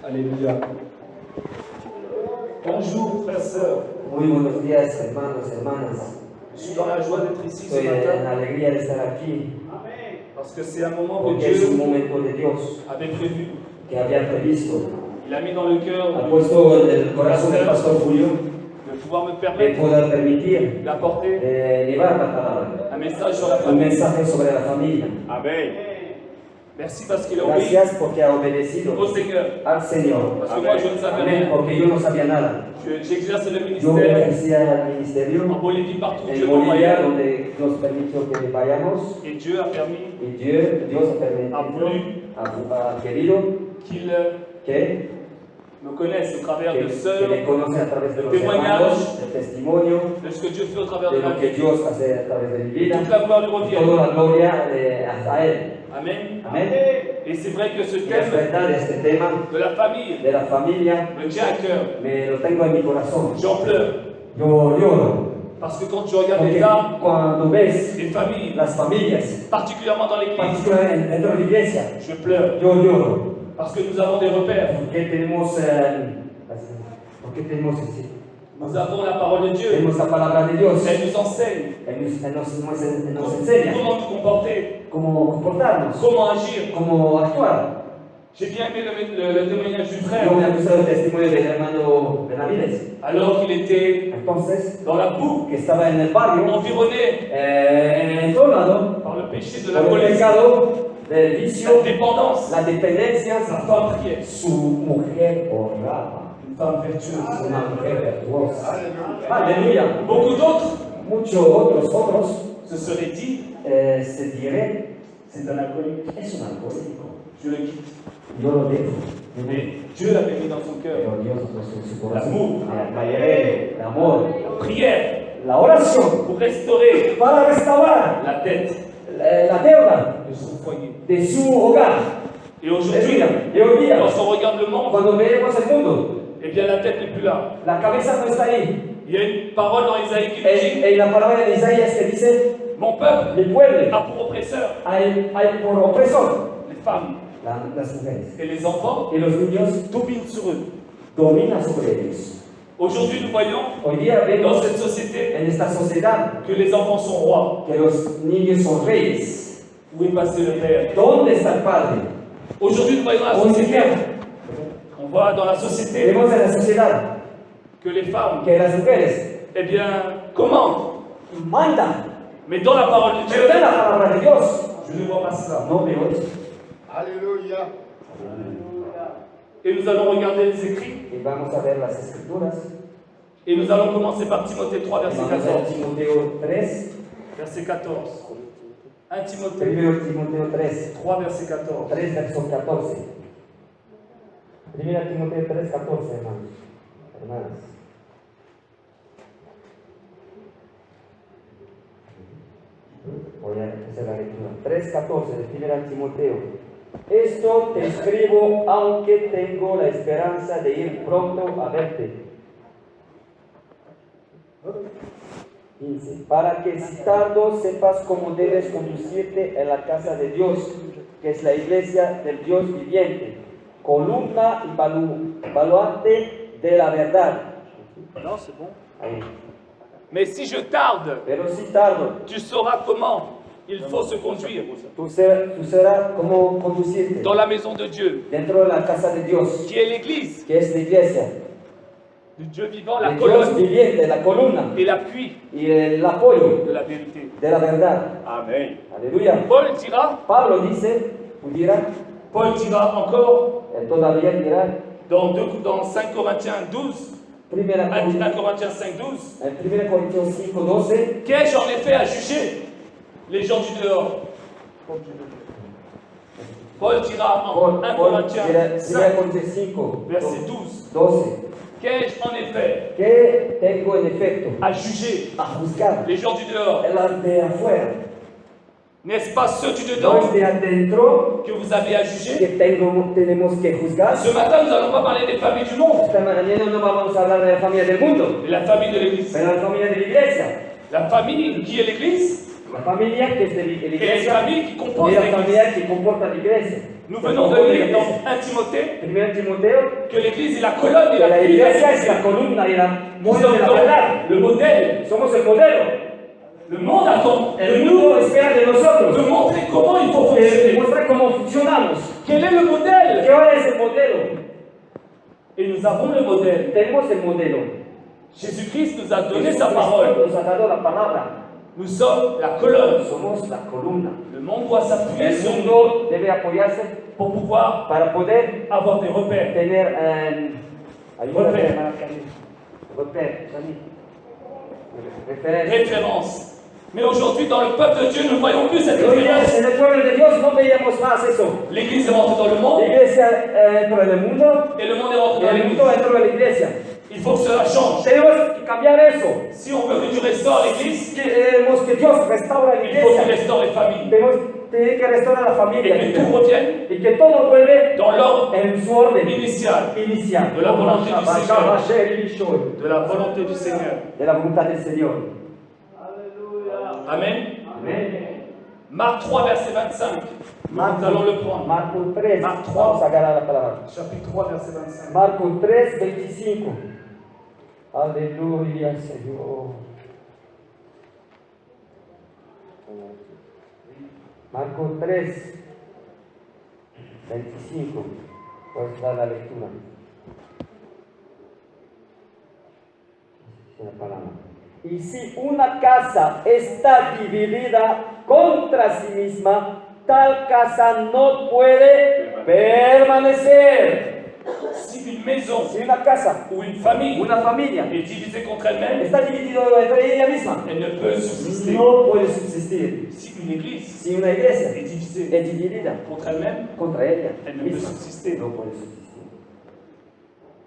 Alléluia. Bonjour, frères et sœurs. Muy buenos días, hermanos, hermanas. Je suis dans la joie d'être ici ce Estoy en matin alegría de estar aquí parce que c'est un moment que porque es un Dieu momento de Dios avait prévu. que había previsto. Il a mis dans le cœur Ha puesto en el corazón del pastor Julio de pouvoir me de permettre poder permitir d'apporter llevar la palabra, un message sur la un famille. mensaje sobre la familia. Amen. Merci parce qu'il a obéi Gracias porque ha obedecido au Seigneur. al Señor. Parce que moi, je ne savais Amén, rien. porque yo no sabía nada. J'exerce le Yo ministère ejercía el ministerio en Bolivie, partout où en Dieu m'a Bolivia, envoyé. donde Dios permitió que vayamos. Et Dieu a permis Y Dios ha permitido, ha querido qu'il que me connaisse au travers de me sœurs, conoce a través de los témoignage, hermanos, del testimonio, de ce que Dieu fait au travers de de ma lo que vie. Dios hace a través de mi vida. Toute la gloire lui Toda revient. la gloria a Él. Amen. Amén. Et c'est vrai que ce Y es thème verdad, este tema de la famille de la familia me tient à cœur. me lo tengo en mi corazón. J'en pleure. Yo lloro, Parce que quand je regarde porque l'état cuando ves des familles, las familias, particulièrement dans l'église, particularmente dentro de la iglesia, je pleure. yo lloro. Parce que nous avons des repères. Porque tenemos sí, Nous avons la parole de Dieu. tenemos la palabra de Dios. Elle nous enseigne Él nos enseña comment nous comporter, cómo comportarnos, comment agir. cómo actuar. J'ai bien aimé le témoignage du frère. Yo me ha gustado el testimonio del hermano Benavides. Alors qu'il était Entonces, dans la boue, que estaba en el barrio, environné en todo lado, par le péché de la por el police, pecado, del vicio, la dépendance, la dependencia, sa femme priait. su mujer oraba. Une femme vertueuse. Una mujer virtuosa. Aleluya. Beaucoup d'autres Muchos otros se seraient dit, se dirait, c'est un alcoolique, es un alcohólico. je le quitte. Yo lo dejo. Mais Dieu l'avait mis dans son cœur. Pero Dios ha puesto en su L'amour. corazón la alegría, el amor, La prière la oración pour restaurer para restaurar la tête la deuda de son foyer. de su hogar. Et aujourd'hui, Y hoy día, lorsqu'on regarde le monde, cuando vemos el mundo, eh bien la tête n'est plus là. la cabeza no está ahí. Il y a une parole dans Isaïe qui nous dit, En la palabra de Isaías que dice, mon peuple mi pueblo a pour oppresseur hay por opresor les femmes las mujeres. et les enfants Y los niños dominent sur eux. dominan sobre ellos. Aujourd'hui, nous voyons Hoy día dans vemos cette société en esta sociedad que les enfants sont rois. que los niños son reyes. Où est passé le père? ¿Dónde está el padre? Aujourd'hui, nous voyons dans la Hoy société, día on voit dans la société vemos en la sociedad que les femmes, que las mujeres eh bien, commandent. mandan, Mais dans la parole de Dieu, pero en la palabra de Dios je ne vois pas cela. no veo eso. Alléluia. Et nous allons regarder les écrits. Y vamos a ver las escrituras. Et nous allons commencer par Timothée 3, verset Vamos a 14. Timoteo 3, Verset 14. 1 Timothée primero Timoteo 3, 3, verset 14. 3 verso 14. Primera Timoteo 3, 14, hermanos, hermanas. Voy a hacer la lectura. 3:14 de Primera Timoteo. Esto te escribo aunque tengo la esperanza de ir pronto a verte. 15. Para que si tardo sepas cómo debes conducirte en la casa de Dios, que es la iglesia del Dios viviente, columna y baluarte de la verdad. Non, c'est bon. Ahí. Mais si je tarde, Pero si tardo, tu sauras comment il faut se conduire tú serás cómo conducirte dans la maison de Dieu, dentro de la casa de Dios, qui est l'Église, que es la iglesia, du Dieu vivant, la el Dios colonne viviente, la columna et l'appui y el apoyo de la vérité. de la verdad. Amen. Aleluya. Paul dira, Pablo dice, dirá, Paul dira encore él todavía dirá, dans 5 Corinthiens 12, 1 Corinthiens 5, 12, en 1 Corintios 5, 12, qu'ai-je en effet à juger les gens du dehors? Paul dira en 1 Corinthiens 5, Corintios 5, verset 12, 12, qu'ai-je en effet que tengo en efecto à juger a juzgar les gens du dehors? las de afuera, N'est-ce pas ceux du no dedans es de adentro que vous avez à juger? que tenemos que juzgar. Ce matin, nous n'allons pas parler des familles du monde, Esta mañana no vamos a hablar de la familia del mundo, mais la famille de l'Église. pero la familia de la iglesia. La famille qui est l'Église, La familia que es de la et les iglesia familles qui composent y la l'Église. familia que comporta la iglesia. Nous venons de lire dans 1 Timothée 1 Timoteo, que l'Église est la colonne et que la la colonne. iglesia es la columna y la Nous muelle de sommes la verdad. donc le modèle. Somos el modelo. Le monde attend de El nous mundo espera de de nosotros montrer comment il faut que fonctionner. demuestre cómo funcionamos. Quel est le modèle? ¿Qué es el modelo? Et nous avons le modèle. Tenemos el modelo. Jésus-Christ nous a donné sa Jesucristo parole. nos ha dado la palabra. Nous sommes la colonne. Somos la columna. Le monde doit s'appuyer El sur nous mundo debe apoyarse pour pouvoir para poder avoir des repères. tener ayúdame, Repère. hermana Camila. Repère, Camila. Referencia. Référence. Mais aujourd'hui, dans le peuple de Dieu, nous ne voyons plus cette Hoy día référence. en el pueblo de Dios no veíamos más eso. L'Église est rentrée dans le La monde iglesia entró en el mundo et le monde est rentré y dans el l'Église. mundo entró en la iglesia. Il faut que cela change. Tenemos que cambiar eso. Si on veut que Dieu restaure l'Église, Queremos que Dios restaure la il faut qu'il iglesia. restaure les familles. Tiene que restaurar la Et familia que tout revienne y que todo vuelve dans l'ordre en su orden initial inicial. de la volonté du Seigneur. De la volonté du Seigneur. De la voluntad del Señor. Amen. Amén. Marc 3, verset 25. Nous allons le prendre. Marco 3. Marc 3. Vamos a agarrar la palabra. Chapitre 3, verset 25. Marco 3, 25. Aleluya, Señor. Marco 3, 25. Puedes dar la lectura. La palabra. Y si una casa está dividida contra sí misma, tal casa no puede permanecer. Si une maison Si una casa, ou une famille una familia, est divisée contre elle-même, está dividida entre ella misma, elle ne peut subsister. no puede subsistir. Si une église Si una iglesia est divisée es dividida contre elle-même, contra ella elle ne peut misma, subsister. no puede subsistir.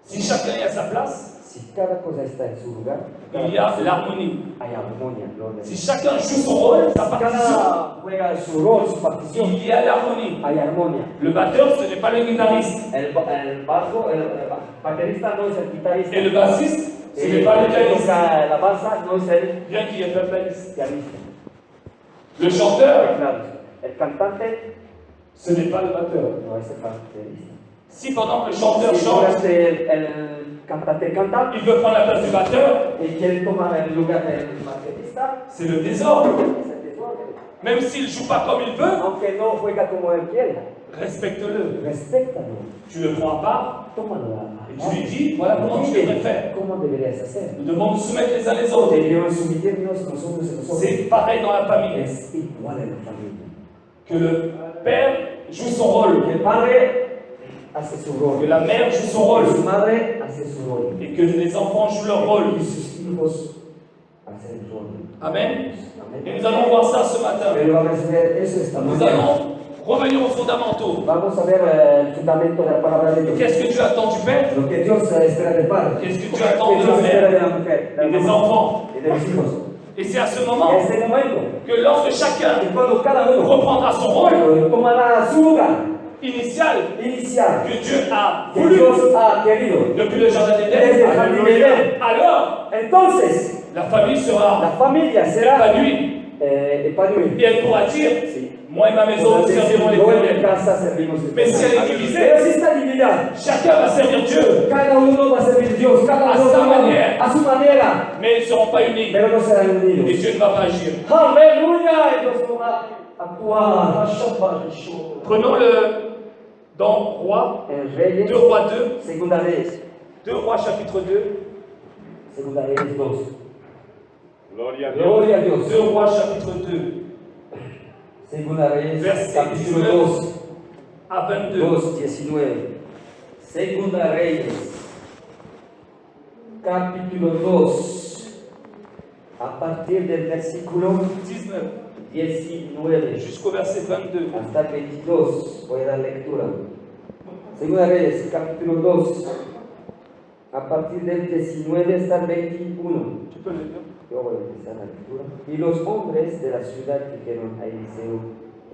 Si chacun est à sa place, Si cada cosa está en su lugar, il y a l'harmonie. hay armonía. Gloria a Si Dios. chacun joue son rôle, sa partition, Cada juega su rol, su partición, il y a l'harmonie. hay armonía. Le batteur, ce n'est pas le guitariste. El bajo, el baterista no es el guitarrista. Et le bassiste, ce n'est El pas le que pianiste. toca la basa no es el Bien qu'il n'y ait pas de pianiste. pianista. Le chanteur, Claro, el cantante ce n'est pas le batteur. no es el baterista. Si pendant que le chanteur Si chante, el cantante canta il veut prendre la place du batteur, y quiere tomar el lugar del baterista, c'est le désordre. es el desorden. Même s'il ne joue pas comme il veut, Aunque no juega como él quiere, respecte-le. respéctalo, Tu le prends à part tómalo et tu lui dis, voilà comment tu devrais faire. ¿Cómo deberías hacer? Nous devons nous soumettre les uns les autres. Debemos someternos nosotros a nosotros. C'est pareil dans la famille. Es igual en la familia. Que le père joue son rôle, El padre hace su que rol, la mère joue son rôle, su madre hace su rol, et que les enfants jouent leur rôle. y sus hijos hacen el rol. Amen. Et Amén. nous allons voir ça ce matin. Pero vamos a ver eso esta Nous mañana. allons revenir aux fondamentaux. Vamos a ver el fundamento de la palabra de Dios. Qu'est-ce que Dieu attend du père? Lo que Dios espera del padre. Qu'est-ce que Que Dieu attend de Dios la espera mère de la mujer, de et la des mamá enfants? y de los hijos. Et c'est à ce Y moment en ese momento, que lorsque chacun que cuando cada uno reprendra son rôle tomará su lugar initial inicial que Dieu a que voulu Dios ha querido, depuis le jardin Desde d'Éden, el jardín de Edén. alors entonces la famille sera la familia será épanouie épanouie. et elle pourra dire Sí. moi et ma maison nous servirons Yo en mi l'Éternel. casa servimos al Mais si Señor. elle est divisée, Pero si está dividida, chacun va servir Dieu, cada uno va a servir a Dios, cada A uno sa va manera. a su manera, mais ils ne seront pas unis pero no serán et unidos. Dieu ne va pas agir. Aleluya, y Dios no va a actuar. Prenons le dans Roi, En Reyes, 2 Rois 2, Segunda Reyes, 2 Rois chapitre 2, Segunda Reyes 2. Gloria a Dios. Gloria a Dios. 2 Rois chapitre 2, Segunda Reyes, Verset capítulo 19. 2, à 22. 2:19. Segunda Reyes, capítulo 2, a partir del versículo 19 19 jusqu'au verset 22. hasta el 22. Voy a dar lectura. Segunda Reyes, capítulo 2, a partir del 19 hasta el 21. Tu peux le lire? Yo voy a empezar la lectura. Y los hombres de la ciudad dijeron a Eliseo: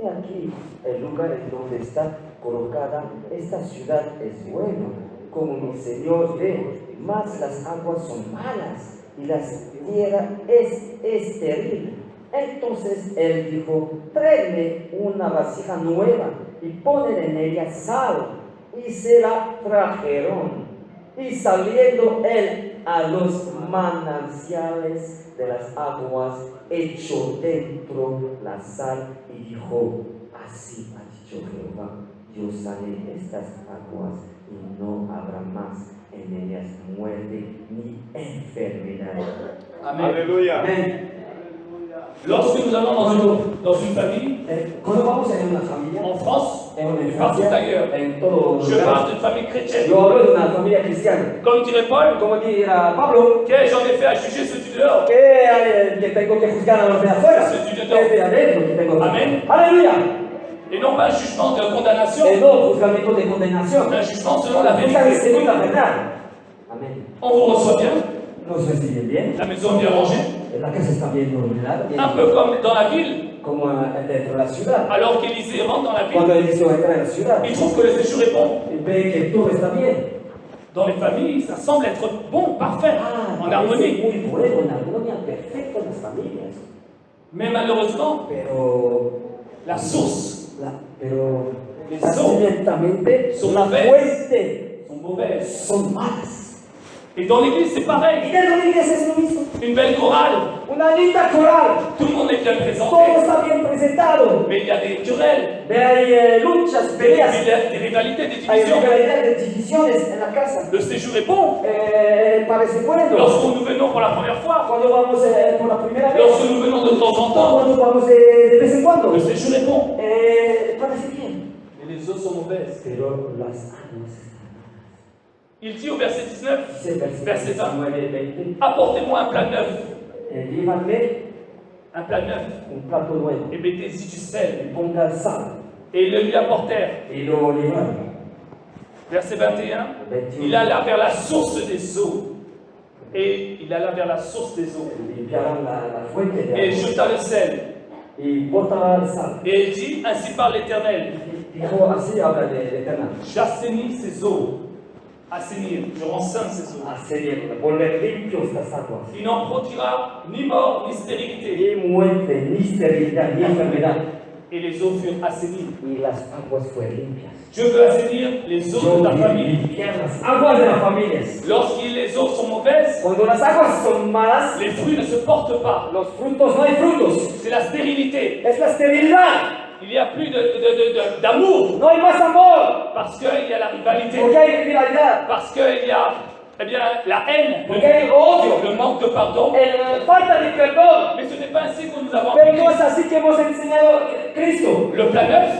he aquí el lugar en donde está colocada esta ciudad es bueno, como mi señor ve, mas las aguas son malas y la tierra es estéril. Entonces él dijo, tráeme una vasija nueva y ponen en ella sal. Y se la trajeron. Y saliendo él a los manantiales de las aguas, echó dentro la sal y dijo, así ha dicho Jehová, yo salé estas aguas y no habrá más en ellas muerte ni enfermedad. Amen. Alléluia. Amén. Lorsque nous allons dans une famille, Cuando vamos en una familia, en France, en una et partout infancia, ailleurs, en todo je lugar, parle d'une famille chrétienne. yo hablo de una familia cristiana. Comme dirait Paul, Como dirá Pablo, qu'ai-je en effet à juger ceux du dehors? que tengo que juzgar a los de afuera, Ceux du es dedans. de adentro que tengo que Amén. Aleluya. Et non pas un jugement de condamnation, Et no juzgamiento de condenación. un jugement selon la Juzgan vérité. según la verdad. Amén. On vous reçoit bien, Nos reciben bien. la maison est bien rangée, La casa está bien ordenada, bien, un peu comme dans la ville. como dentro de la ciudad. Alors qu'Élisée rentre dans la Cuando ville, Eliseo entra en la ciudad, il trouve que le séjour est bon. y ve que todo está bien. Dans les familles, ça semble être bon, parfait, en parece harmonie. muy bueno, en armonía, perfecto en las familias. Mais malheureusement, Pero la source pero Les nacimientamente son la mauvaises. fuente sont mauvaises. son malas. Et dans l'église, c'est Y pareil. dentro de la iglesia es lo mismo. Une belle chorale, Una linda coral, tout le monde est bien todo présenté. está bien presentado. Mais il y a des querelles, Ve hay luchas, peleas, des rivalités, des hay divisions. rivalidades, de divisiones en la casa. Le séjour est bon. Parece bueno. Lorsque nous venons pour la première fois, Cuando vamos por la primera vez, lorsque nous venons de temps en temps, cuando vamos de vez en cuando, le séjour est bon. parece bien. Mais les eaux sont mauvaises. Pero las aguas Il dit au verset 19, están. Verset 20. 19, 20. apportez-moi un plat neuf. Llévame Un plat neuf. un plato nuevo. Et mettez-y du sel. Y ponga sal. Et ils le lui apportèrent. Y lo llevaron. Verset 21. 21. Il alla vers la source des eaux. Et il alla vers la source des eaux. Limpiaron la fuente de Et agua. jeta le sel. Y bota la sal. Et il dit, ainsi parle l'Éternel. Dijo así, habla de Eterna. J'assainis ces eaux. Assainir, je rends saintes ces eaux. Hacer, volver limpios las aguas. Il n'en produira ni mort ni stérilité. Ni muerte, ni sterilidad, ni enfermedad. Et les eaux furent assainies. Y las aguas fueron limpias. Je veux assainir les eaux de ta Yo famille. limpiar las aguas de las familias. Lorsque les eaux sont mauvaises, Cuando las aguas son malas, les fruits ne se portent pas. los frutos no hay frutos. C'est la stérilité. Es la esterilidad. Il n'y a plus d'amour. No hay más amor. Parce qu'il y a la rivalité. Porque hay rivalidad. Parce qu'il y a la haine. Porque hay odio. Le manque de pardon. Falta de perdón. Mais ce n'est pas ainsi que nous avons Pero appris no es así que hemos enseñado Cristo. le plat neuf.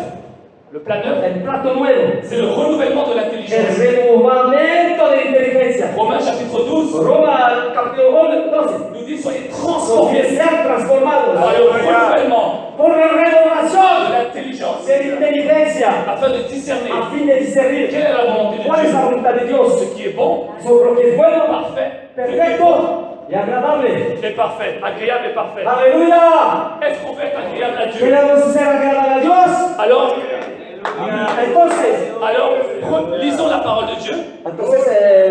Le plat neuf, El plato nuevo. c'est le renouvellement de El l'intelligence. renovamiento de inteligencia. Romains chapitre 12 Roma capítulo 12. nous dit soyez Los que transformés sean transformados par le renouvellement por la de renovación l'intelligence de inteligencia afin de discerner a fin de discernir quelle est la volonté de cuál es la Dieu, voluntad de Dios ce qui est bon, sobre lo que es bueno, parfait, perfecto y agradable. et parfait, agréable et parfait. Aleluya. Est-ce qu'on fait agréable à Dieu? Queremos ser agradables a Dios. Alors, Entonces, lisons la parole de Dieu,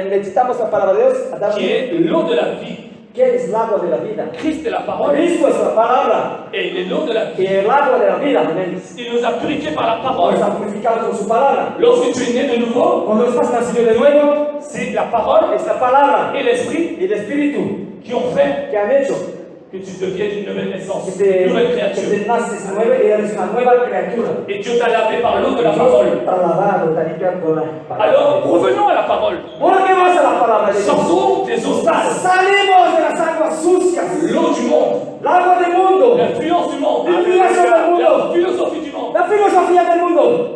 necesitamos la palabra de Dios. qui est l'eau de la vie. ¿Qué es el agua de la vida? Christ est la parole, Cristo es la palabra. et il est l'eau de la vie. Y el agua de la vida. Amén. Il nous a purifiés par la parole. Nos ha purificado con su palabra. Lorsque tu es né de nouveau, Cuando estás nacido de nuevo, c'est la parole es la palabra et l'esprit y el espíritu qui ont fait que han hecho que tu deviennes une nouvelle naissance, que une nouvelle te créature. naces nueva y eres una nueva criatura. Et Dieu t'a lavé par l'eau de la parole. Te ha lavado, te ha limpiado con la palabra. Alors, revenons à la parole. Volvemos a la palabra de Dios. Sortons des eaux sales, Salimos de las aguas sucias. l'eau du monde, L'agua del mundo. l'influence du monde, L'influence del mundo. la philosophie du monde. La filosofía del mundo.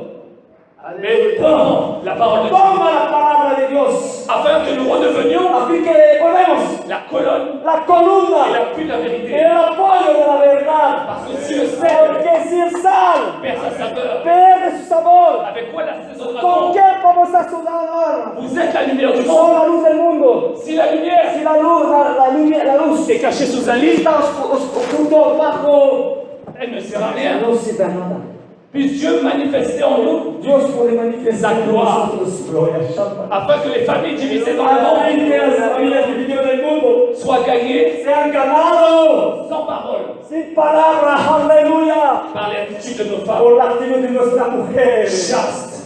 Mais prenons la parole de Dieu Toma la palabra de Dios. afin que nous redevenions A fin que volvemos. la colonne La et columna. l'appui de la vérité. El apoyo de la verdad. Parce que si le sel Porque si el sal perd sa saveur, pierde su sabor, avec quoi ¿con l'assaisonnera-t-on? qué vamos a sudar? Vous êtes la lumière du Son monde. la luz del mundo. Si la lumière Si la luz est cachée sous un lit, está oculto bajo, elle ne sert à rien. no sirve a nada. Puisse Dieu manifester en nous, Dios puede manifestar Sa en gloire. nosotros su gloria. afin que les familles divisées dans le Para monde que las familias divididas del mundo soient gagnées sean ganados sans parole, Sin palabras, aleluya. par l'attitude de nos femmes. Por la actitud de nuestra mujer. Chaste,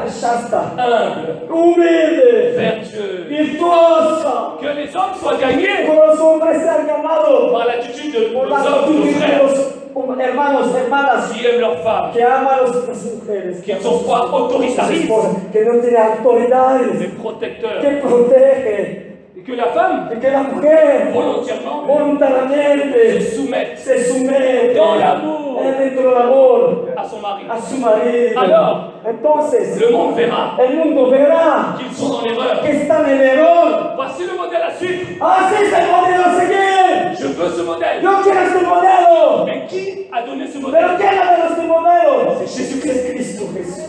Shasta. humble, Humilde. vertueux. Virtuosa. Que les hommes soient gagnés Que los hombres sean llamados par l'attitude de nos por la hommes, actitud nos de frères, los hermanos, hermanas qui aiment leurs femmes, que aman a las mujeres, qui ne sont pas autoritaristes, que no tienen autoridades, mais protecteurs. que protege, Et que la femme, y que la mujer volontairement, se voluntariamente soumette se somete dans l'amour dentro del amor à son mari. a su marido. Alors, Entonces, le monde verra el mundo verá qu'ils sont dans l'erreur. que están en error. Voici le modèle à suivre. Así es el modelo a seguir. Je veux ce modèle. Yo quiero este modelo. Mais qui a donné ce Pero modèle? ¿quién ha dado este modelo? C'est Jésus-Christ. Es Cristo Jesús.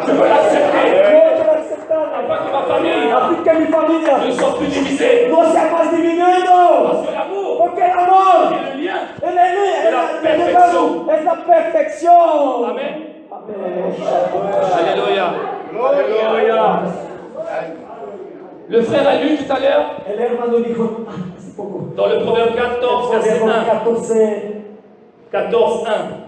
Je veux l'accepter. Yo quiero aceptarlo. Afin que ma famille Así que mi familia ne soit plus divisée. no sea más dividido. Parce que l'amour Porque el amor est le lien. es la perfección. Amen. Amén. Alléluia. Gloria. Le frère a lu tout à l'heure El hermano dijo hace poco. dans le Proverbe 14, verset 1. 14,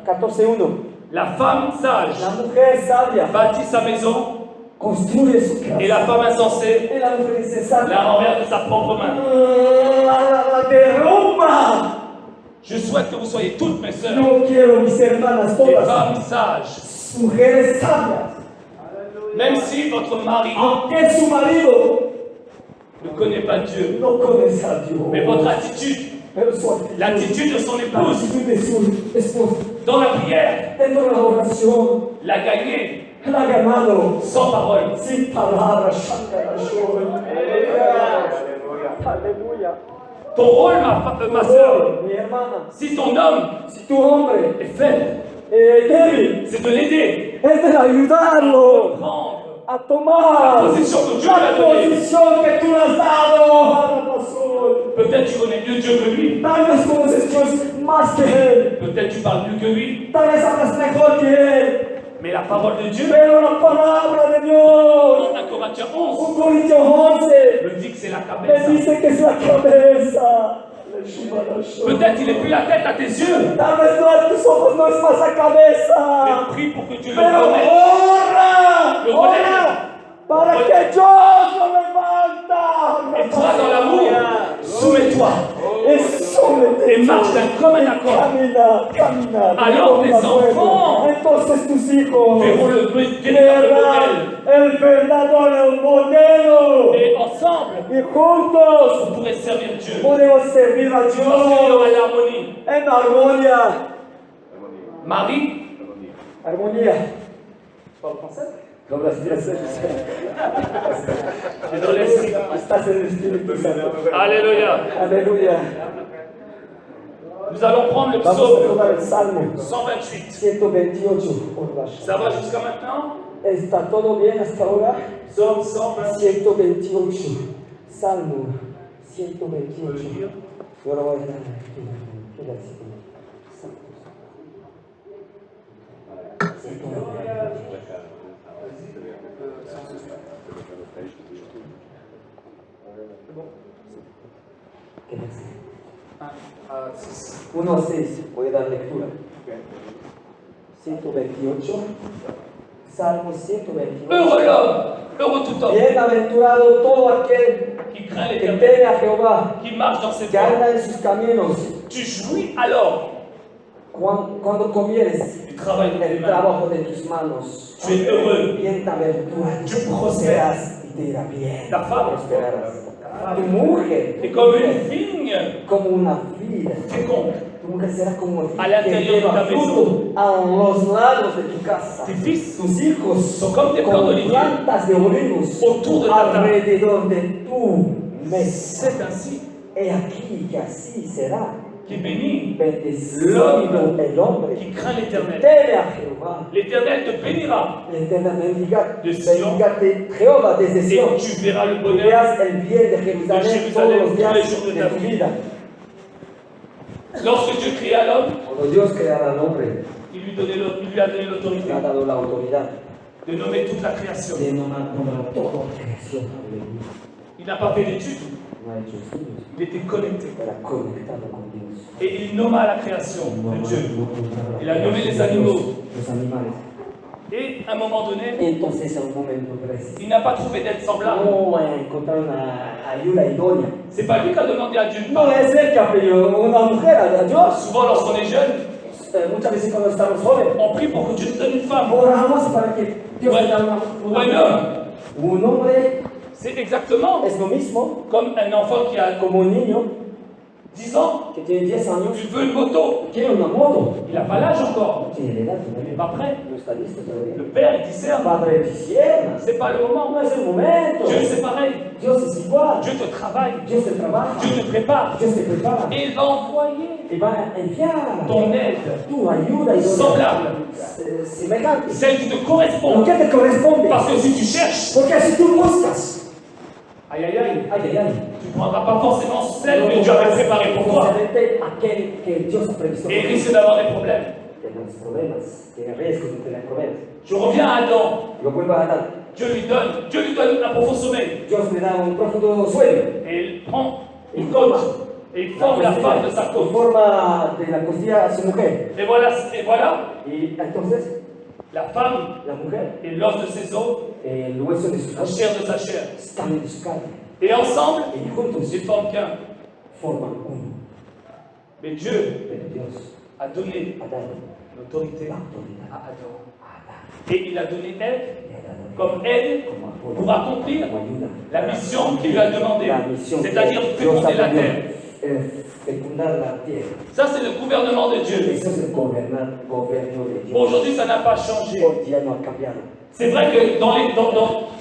14:1. La femme sage La mujer sabia bâtit sa maison construye su casa. et la femme insensée Y la mujer insensata la renverse de sa propre main. la derrumba. Je souhaite que vous soyez toutes mes sœurs, Yo quiero mis hermanas des todas, femmes sages. mujeres sabias, Même si votre mari aunque su marido ne connaît pas Dieu, no conoce a Dios, mais votre attitude, pero su actitud, l'attitude de son la épouse actitud de su esposa dans la prière, dentro de la oración l'a gagné la ha ganado sans parole. sin palabras. Aleluya. Ton rôle, ma sœur, Mi hermana, si ton homme si tu hombre est faible, débil, c'est de l'aider es de ayudarlo à prendre a tomar la position que Dieu lui la a donnée. posición que tú le has dado. Peut-être tu connais mieux Dieu que lui, Tal vez conoces Dios más que Él, peut-être tu parles mieux que lui, tal vez hablas mejor que Él, mais la parole de Dieu, pero la palabra de Dios, 1 Corinthiens 11, 1 Corintios 11, me dit que c'est la me cabeza. dice que es la cabeza. Peut-être il n'est plus la tête à tes yeux, Tal vez no a tus ojos no es más la cabeza, mais prie pour que Dieu le pero remette. ora, Lo ora, para Lo que Dios lo levanta. Et toi, dans l'amour, soumets-toi Et súmete et marche d'un commun accord. Camina. Alors tes enfants Entonces tus hijos verront le véritable modèle. verán el verdadero modelo. Et ensemble, Y juntos vous pourrez servir Dieu. podemos servir a Parce qu'il y aura Dios l'harmonie. en armonía. Marie, Armonía. No las piensas. c'est dans l'esprit. Estás en el Espíritu Santo. Alléluia. Aleluya. Nous allons prendre le Vamos a psaume tomar el Salmo 128. 128. Ça va jusqu'à maintenant? ¿Está todo bien hasta ahora? Psaume 128. 128. Salmo 128. Yo lo voy a dar aquí. ¿Qué versículo? ¿Qué versículo? 1 a 6. Voy a dar lectura. 128. Salmo 128. Heureux l'homme, heureux tout homme, Bienaventurado todo aquel qui craint que l'Éternel, teme a Jehová, qui marche dans ses que voies. anda en sus caminos. Tu jouis alors Cuando comieres du travail de tes el mains. trabajo de tus manos, Tu es heureux. bienaventurado, Tu prosperas. prosperarás y te irá bien. Ta femme Prosperarás. Tu mujer est comme une vigne como una vida. féconde. Tu mujer será como una A vida la que interior de lleva ta fruto a los lados de tu casa. Tes fils Tus hijos sont comme des plants como d'olivier plantas de olivos autour de ta table. alrededor de tu mesa. C'est ainsi He aquí que así será. qui bénit Bendecido el hombre qui craint l'Éternel. teme a Jehová. L'Éternel te bénira Eterna bendiga, De Sion. bendígate Jehová desde Sion. et tu verras le Y bonheur. veas el bien de Jerusalén Jerusalén todos los tous días les jours de de ta tu vie. vida. Lorsque Dieu créa l'homme, Cuando Dios creara al hombre, il lui a donné l'autorité le ha dado la autoridad de nommer toute la création. de nombrar toda la creación. Aleluya. Il n'a pas fait d'études. no ha hecho estudios, Il était connecté. era conectado con Dios. Et il nomma la création de Dieu. Il a nommé les animaux. Los animales. Et à un moment donné, Entonces, a un momento preciso, il n'a pas trouvé d'aide semblable. no encontraron una ayuda idónea. C'est pas lui qui a demandé à Dieu une No femme. es él que ha pedido una mujer a Dios. Souvent, lorsqu'on est jeune, Muchas veces cuando estamos jóvenes, on prie pour que Dieu nous donne une femme. oramos para que Dios Ouais. te da Ou un homme. Un hombre C'est exactement es lo mismo comme un enfant qui a como un niño 10 ans. que tiene 10 años, Il veut une moto. quiere una moto. Il n'a pas l'âge encore. No tiene edad Il n'est todavía. pas prêt. No está listo todavía. Le père, il discerne. Padre disierna. C'est pas le moment. No es el momento. Dieu, c'est pareil. Dios es igual. Dieu te travaille. Dios te trabaja. Dieu te prépare. Dios te prepara. Et il va envoyer Y va a enviar ton aide tu ayuda y semblable, semejante. celle qui te Lo correspond. que te corresponde. Parce que si tu cherches, Porque si tú buscas, aïe aïe aïe, ay, ay, ay, tu ne prendras pas forcément celle que Dieu avait préparée pour toi. posiblemente aquel que Dios ha previsto. Et il risque d'avoir des problèmes. Tenemos problemas, tiene riesgos de tener problemas. Je reviens à Adam. Yo vuelvo a Adán. Dieu lui donne un profond sommeil. Dios le da un profundo sueño. Et il prend une côte. Et il forme la femme de sa Y côte. forma de la costilla a su mujer. Et voilà, Y entonces la femme la mujer, est l'os de ses os, el hueso de su la carne, chair de sa chair. carne de su carne. Et ensemble, Y juntos ils forment qu'un. forman uno. Mais Dieu Pero Dios a donné ha dado l'autorité la autoridad à Adam. a Adán. Et il a donné Ève Y ha dado comme aide como apoyo, pour accomplir como ayuda. la mission qu'il lui a demandée. La misión C'est-à-dire que Dios féconder ha la pedido, terre. fecundar la tierra. Ça, c'est le gouvernement de Dieu. Eso es el gobierno de Dios. Aujourd'hui, ça n'a pas changé. Hoy ya no ha cambiado. C'est vrai que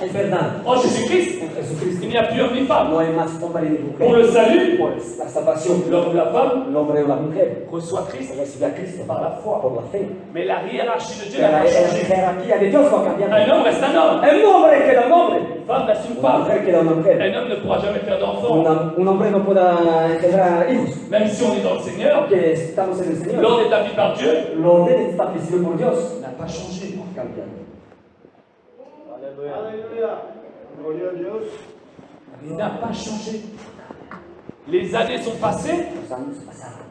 Es verdad, en Jésus-Christ, en Jesucristo il n'y a plus homme ni femme. no hay más hombre ni Pour mujer. le salut, Por la salvación, l'homme ou la femme el hombre o la mujer reçoit Christ recibe a Cristo par la foi. por la fe. Mais la hiérarchie de Dieu Pero n'a la pas changé. jerarquía de Dios no ha cambiado. Un homme reste un homme. El hombre queda un hombre, Une femme reste une una femme. mujer queda una mujer. Un homme ne pourra jamais faire d'enfant. Un hombre no pueda engendrar hijos. Même si on est dans le Seigneur, Aunque estamos en el Señor, l'ordre établi par Dieu lo establecido por Dios n'a pas changé. no ha cambiado. Il n'a pas changé. Les années sont passées, Los años pasaron,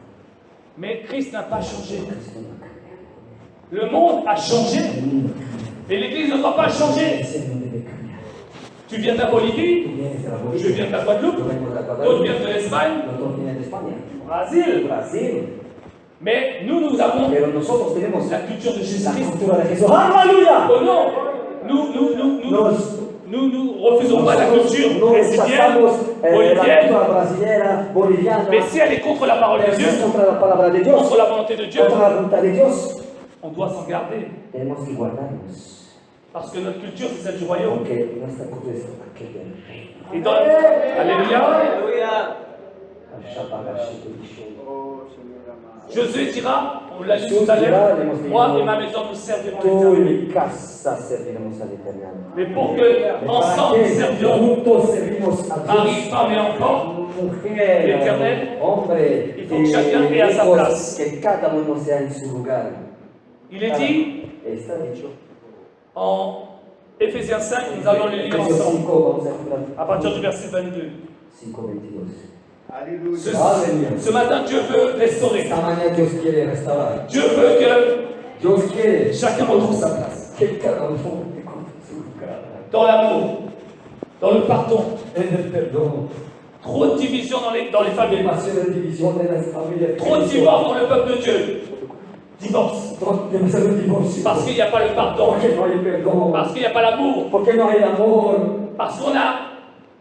mais Christ n'a pas changé. Cristo no ha cambiado. Le monde a changé, El mundo ha cambiado. et l'Église ne doit pas La changer. iglesia no debe cambiar. Tu viens de la Bolivie, Tú vienes de la je Bolivia, viens de la Guadeloupe, yo vengo de la d'autres Guadalupe, viennent de l'Espagne, nosotros vienen de España, du Brésil. Brasil. Mais nous avons Pero nosotros tenemos la culture de la Jésus-Christ. cultura de Jesús. ¡Aleluya! Oh non, nous refusons pas la culture no brésilienne, rechazamos la bolivienne, cultura brasilera, boliviana. mais si elle est contre la parole de Pero si Dieu, es contra la palabra de Dios, contre la volonté de Dieu, contra la voluntad de Dios, on doit s'en garder. tenemos que guardarnos. Parce que notre culture, c'est celle du royaume. Porque nuestra cultura es aquel del reino. Et dans Alléluia, Josué dira, on l'a lu tout à l'heure, moi et ma maison nous servirons Tú y l'Éternel. mi casa serviremos al Eterno. Mais pour que ensemble nous servirons, juntos servimos a mari, Dios. femme et enfants, Mujer, L'Éternel, hombre, il faut que chacun ait à sa hijos, place. que cada uno sea en su lugar. il est dit Está dicho. en Éphésiens 5, nous allons le lire Efesios ensemble, 5, vamos a jurar. à partir du verset 22. 5:22. Ce, Aleluya. ce matin, Dieu veut restaurer. Esta mañana Dios quiere restaurar. Dieu veut que Dios quiere chacun retrouve sa place. que cada uno encuentre su lugar. Dans l'amour, dans le pardon. En el perdón. Trop de division dans les familles. Demasiada división de las familias. Trop de divorce dans le peuple de Dieu. Divorce. Demasiado divorcio. Parce qu'il n'y a pas le pardon. Porque no hay perdón. Parce qu'il n'y a pas l'amour. Porque no hay amor. Parce qu'on a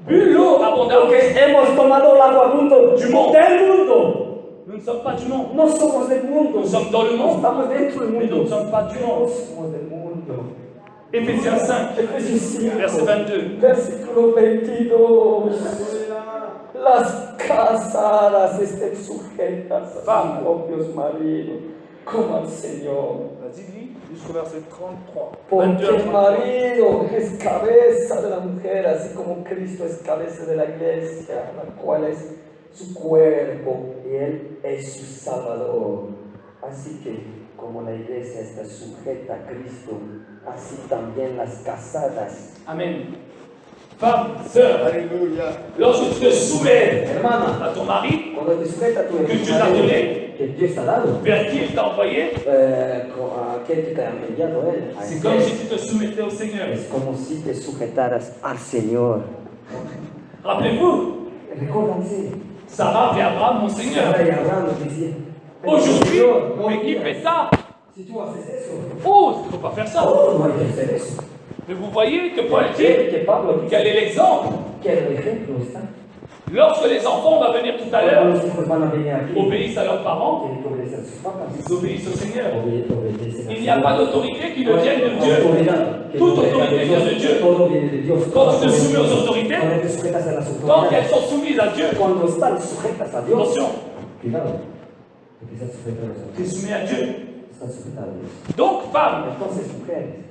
bu l'eau abondante. Porque hemos tomado el agua junto Du mundo. del mundo. Nous ne sommes pas du monde. No somos del mundo. Nous sommes dans le No monde, estamos dentro del mais nous ne mundo. sommes pas du No monde. somos del mundo. Éphésiens 5, Efesios 5, verset 22. versículo 22. Las casadas estén sujetas a Femme. sus propios maridos, como al Señor. Vas-y, lis jusqu'au verset 33. Porque 22 el marido es cabeza de la mujer, así como Cristo es cabeza de la iglesia, la cual es su cuerpo y Él es su Salvador. Así que, como la iglesia está sujeta a Cristo, así también las casadas. Amen. Femme, sœur, Alléluia. lorsque tu te soumets Hermana, à ton mari, cuando te sujetas a tu que Dieu t'a donné, que Dios te ha dado, vers qui il t'a envoyé, a aquel que te ha enviado Él, a c'est aquel, comme si tu te soumettais au Seigneur. es como si te sujetaras al Señor. Rappelez-vous, Recórdanse, Sarah et Abraham, mon Seigneur. Sara y Abraham nos decían, Aujourd'hui, Señor, mais qui fait ça? si tú haces eso, Oh, il ne faut pas faire ça. no hay que hacer eso. Mais vous voyez que Paul dit, Que Pablo quel est l'exemple? que el ejemplo está. Lorsque les enfants vont venir tout à Cuando l'heure, los hijos van a venir aquí, obéissent à leurs parents, tienen que obedecer a sus papás. ils obéissent au Seigneur. Obedecen a Il n'y a su pas papá. d'autorité qui ne vienne de Dieu. Autoridad, que Toute no venga autorité vient de Dieu. Todo viene de Dios. Quand tu te soumets aux autorités, Cuando te sujetas a las tant autoridades, qu'elles sont soumises à Dieu, cuando están sujetas a Dios, attention, cuidado, porque estás sujeta a Dios. tu es soumis à Dieu. Estás sujeta a Dios. Donc, femme, Entonces, mujeres,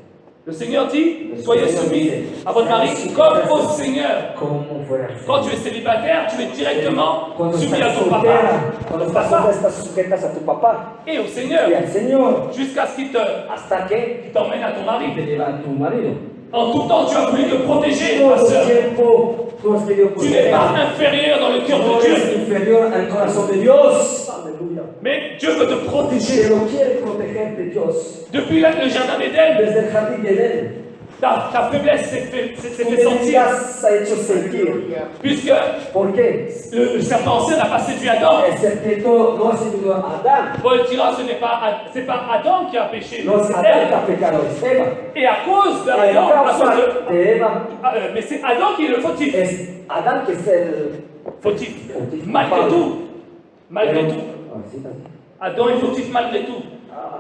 le Seigneur dit, soyez soumis à votre mari comme au Seigneur. como fuera. Quand tu es célibataire, tu es directement Cuando soumis à estás ton soltera, papa, cuando ton estás papa soltera, estás sujetas a tu papá et au y Seigneur, al Señor, jusqu'à ce qu'il hasta que t'emmène à ton te mari. lleva a tu marido. En tout temps, tu as voulu te protéger, ma Todo soeur. el tiempo tú has querido Tu n'es pas proteger. inférieur dans le cœur No de Dieu, eres inferior al corazón de Dios. Aleluya. mais Dieu veut te protéger. Pero quiere protegerte Dios. Depuis le jardin d'Éden, Desde el jardín de Edén, ta faiblesse s'est fait tu sentir, debilidad se ha hecho sentir. puisque ¿Por qué? le serpent ancien n'a pas séduit Adam. El serpiente no ha seducido a Adán. Paul dira ce n'est pas Adam qui a péché, No es c'est Adán que ha elle. pecado, es Eva. Et à cause En d'Adam, à cause causa de- de Eva, mais c'est Adam qui est le fautif. es Adán que es el Fautif. Fautif. Malgré Pardon. tout. Malgré Pero- tout. Ah, sí, sí. Adam est fautif malgré tout.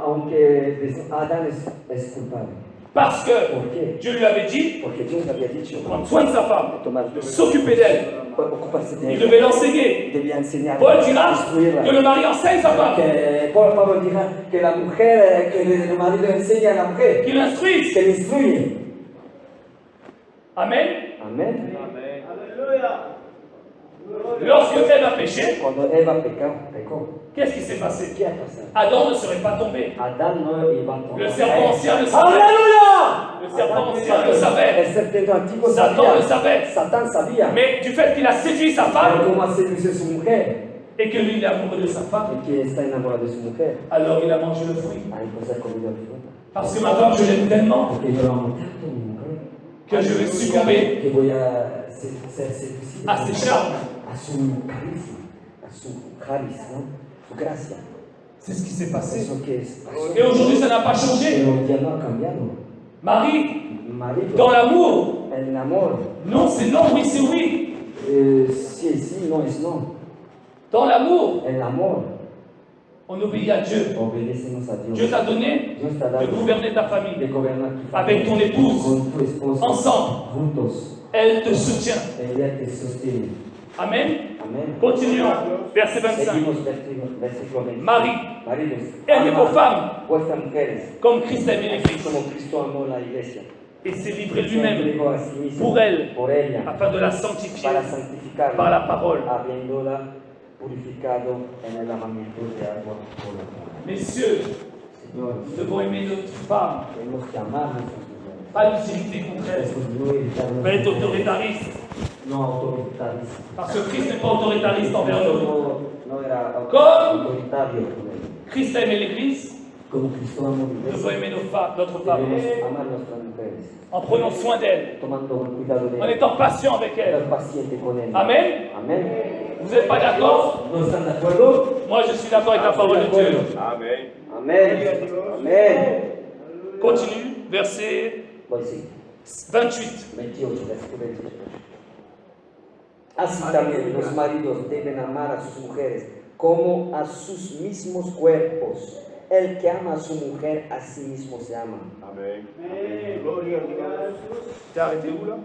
Aunque Adán es culpable. Parce que ¿Por qué? Dieu lui avait dit Porque Dios le había dicho prendre soin de sa femme, tomar de s'occuper d'elle. ocuparse de Il ella. devait l'enseigner. Debía enseñar, Paul dira instruirla. que le mari enseigne sa femme, Que Pablo diga que la mujer, que el marido enseña a la mujer, qu'il l'instruise. que le instruye. Amen. Amén. Lorsque Ève a péché, Cuando Eva pecó, qu'est-ce qui s'est passé? ¿qué ha pasado? Adam ne serait pas tombé. Adán no iba a tomar. Le serpent ancien le savait. ¡Aleluya! Le serpent ancien le savait. El serpiente antiguo Satan le sabía. savait. Satan sabía. Mais du fait qu'il a séduit sa Pero femme como ha seducido a su mujer et que lui il est amoureux de sa femme, y que está enamorado de su mujer, alors il a mangé le fruit. entonces ha comido el fruto. Parce que ma femme, je l'aime tellement Porque yo lo amo tanto, mi mujer, que je vais succomber que voy a ser seducido à ses charmes. a su carisma, a su carisma, su gracia. C'est ce qui s'est passé. Eso que es. Et aujourd'hui, ça n'a pas changé. Pero ya no ha cambiado. Marie, Marido, dans l'amour, el amor, non, c'est non, oui, c'est oui. sí es sí, no es no. Dans l'amour, El amor, on obéit à Dieu. obedecemos a Dios. Dieu t'a donné Dios te ha de dado gouverner ta de famille gobernar tu avec ton épouse, con tu esposo, ensemble. juntos. Elle te soutient. Ella te sostiene. Amen. Amén. Continuons. Verset 25. Seguimos versículo 20. Marie, Maridos, aimez vos femmes vuestras mujeres, comme Christ a aimé l'Église como Cristo amó la iglesia. et s'est livré Se lui-même entregó a sí mismo pour elle, por ella, afin de la sanctifier para santificarla, par la parole. habiéndola purificado en el lavamiento de agua por la palabra. Messieurs, Señores, nous devons aimer notre femme, tenemos que amar nuestras mujeres. pas l'utilité contraire, Eso no evitar pas être nuestras mujeres, autoritariste, no autoritarismo. parce que Christ n'est pas autoritariste envers nous. No era Comme- autoritario con él. Christ a aimé l'Église, Como Cristo amó la nous devons iglesia, aimer notre femme, debemos amar nuestras mujeres, en prenant soin d'elle, tomando cuidado de en ellas, étant patient avec elle. ser paciente con ellas. Amen. Amén. Vous n'êtes pas d'accord? ¿No están de acuerdo? Moi, je suis d'accord avec la parole de Dieu. Amén. Amén. Amén. Continue, verset Voy sí. 28. 28, versículo 28. Así también los maridos deben amar a sus mujeres como a sus mismos cuerpos. El que ama a su mujer a sí mismo se ama. Amén. T'es arrêté où là?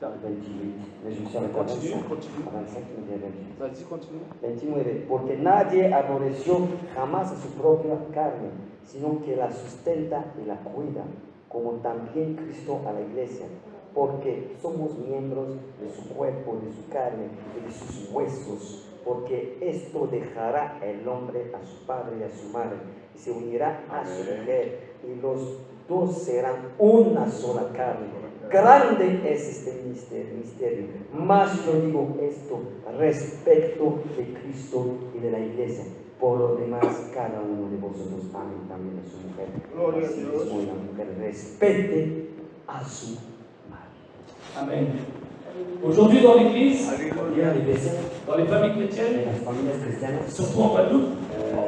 28. Mais je me suis arrêté à Continue, 25. continue. À 25, il me dit 28. Vas-y, continue. 29. Porque nadie aborreció jamás a su propia carne, sino que la sustenta y la cuida, como también Cristo a la iglesia, porque somos miembros de su cuerpo, de su carne y de sus huesos. porque esto dejará el hombre a su padre y a su madre, y se unirá a su mujer, y los dos serán una sola carne. Grande es este misterio. Más yo digo esto respecto de Cristo y de la iglesia. Por lo demás, cada uno de vosotros ame también a su mujer. Así mismo la mujer respete a su marido. Amen. Aujourd'hui dans l'église, Y la iglesia, dans les familles chrétiennes, en las familias cristianas, surtout en Guadeloupe,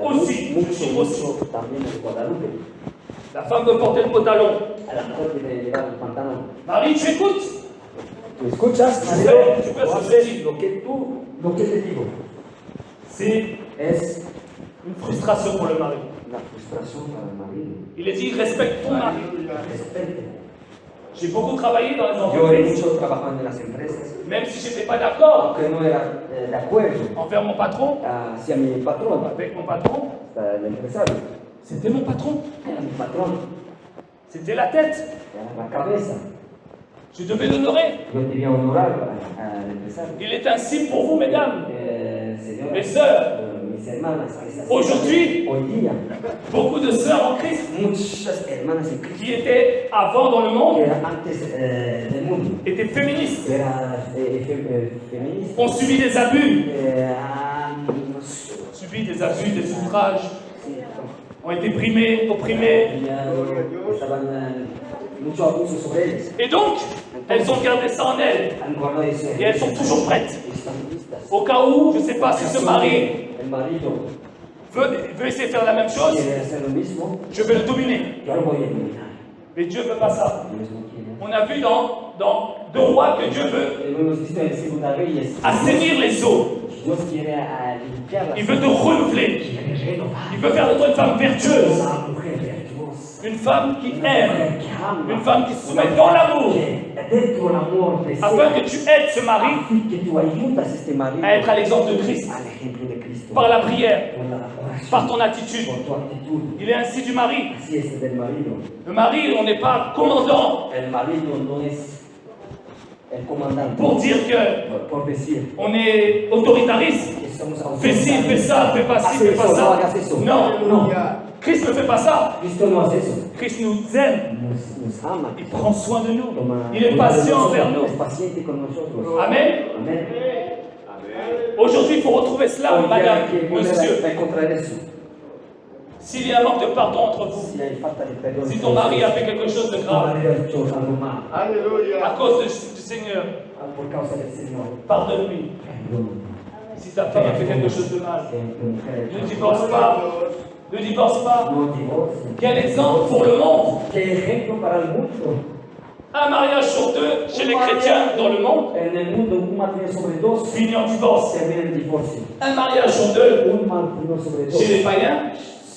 aussi, je suis aussi. mucho también en Guadalupe, La femme veut porter le pantalon. a la mujer quiere llevar el pantalón. Marie, tu écoutes? ¿Tú escuchas? Tu fais Tú ce que haces je dis. lo que te digo. C'est Es une frustration pour le mari. la frustración para el marido. Il est dit, respecte ton mari. Respete. J'ai beaucoup travaillé dans les Yo he entreprises, mucho trabajando en las empresas, même si je n'étais pas d'accord aunque no era de acuerdo envers mon patron, hacia mi patrón, avec mon patron, hasta el empresario. c'était mon patron. Era mi patrón, C'était la tête. era la cabeza. Je devais l'honorer. Yo debía honorar al empresario. Il est ainsi pour vous, mesdames, Señora, mes sœurs. mis hermanas, Aujourd'hui, hoy día, beaucoup de sœurs en Christ muchas hermanas en Cristo qui étaient avant dans le que monde, eran antes del mundo, étaient féministes, que eran feministas, ont subi des abus, han subi des abus, des outrages, sí, ont été primés, opprimés. estaban mucho abuso sobre ellas. Et donc, elles ont gardé ça en elles. Han guardado eso en Et elles sont ellas. toujours prêtes. Están listas. Au cas où, je ne sais pas si ce mari El marido veut essayer de faire la même chose, quiere hacer lo mismo, je vais le dominer. yo lo voy a eliminar. Mais Dieu ne veut pas ça. Dios no quiere. On a vu dans 2 rois que Dieu veut Lo hemos visto en Segunda Reyes. assainir les eaux. Dios quiere limpiar las Il veut te renouveler. quiere renovar. Il veut faire de toi une femme vertueuse. Una mujer virtuosa. Une femme qui Una aime. mujer que ama. Une femme qui se soumet dans l'amour. Que dentro del amor desea. Afin que tu aides ce mari Así que tú ayudas a este marido à être à l'exemple de Christ. al ejemplo de Cristo. Par la prière, Por la oración, par ton attitude. por tu actitud. Il est ainsi du mari. Así es del marido. Le mari, on n'est pas commandant El marido no es el comandante. pour dire que Por decir on est autoritariste. que somos Fais ci, fais ça, fais pas ci, Haz fais pas eso, no ça. hagas eso. Non, no. Christ ne fait pas ça. Cristo no hace eso. Christ nous aime. Nos ama. Il prend soin de nous. Toma Il est cuidado de patient nosotros, envers nous. Es paciente con nosotros. Amen. Amén. Aujourd'hui, il faut retrouver cela, Hoy día madame, hay que volver monsieur. a encontrar eso. S'il y a un manque de pardon entre vous, Si hay falta de perdón, si ton mari a fait quelque chose de tu grave, marido ha hecho algo mal à cause du Seigneur, por causa del Señor, pardonne-lui. perdón. Si ta femme a fait quelque chose de mal, Si tu mujer ha ne hecho divorce algo pas. mal, Ne divorce pas. no divorcies. Quel exemple pour le monde. Qué ejemplo para el mundo. Un mariage sur 2 chez les chrétiens dans le monde En el mundo, un matrimonio sobre dos finit en divorce. termina en divorcio. Un mariage sur 2 Un matrimonio sobre dos chez les païens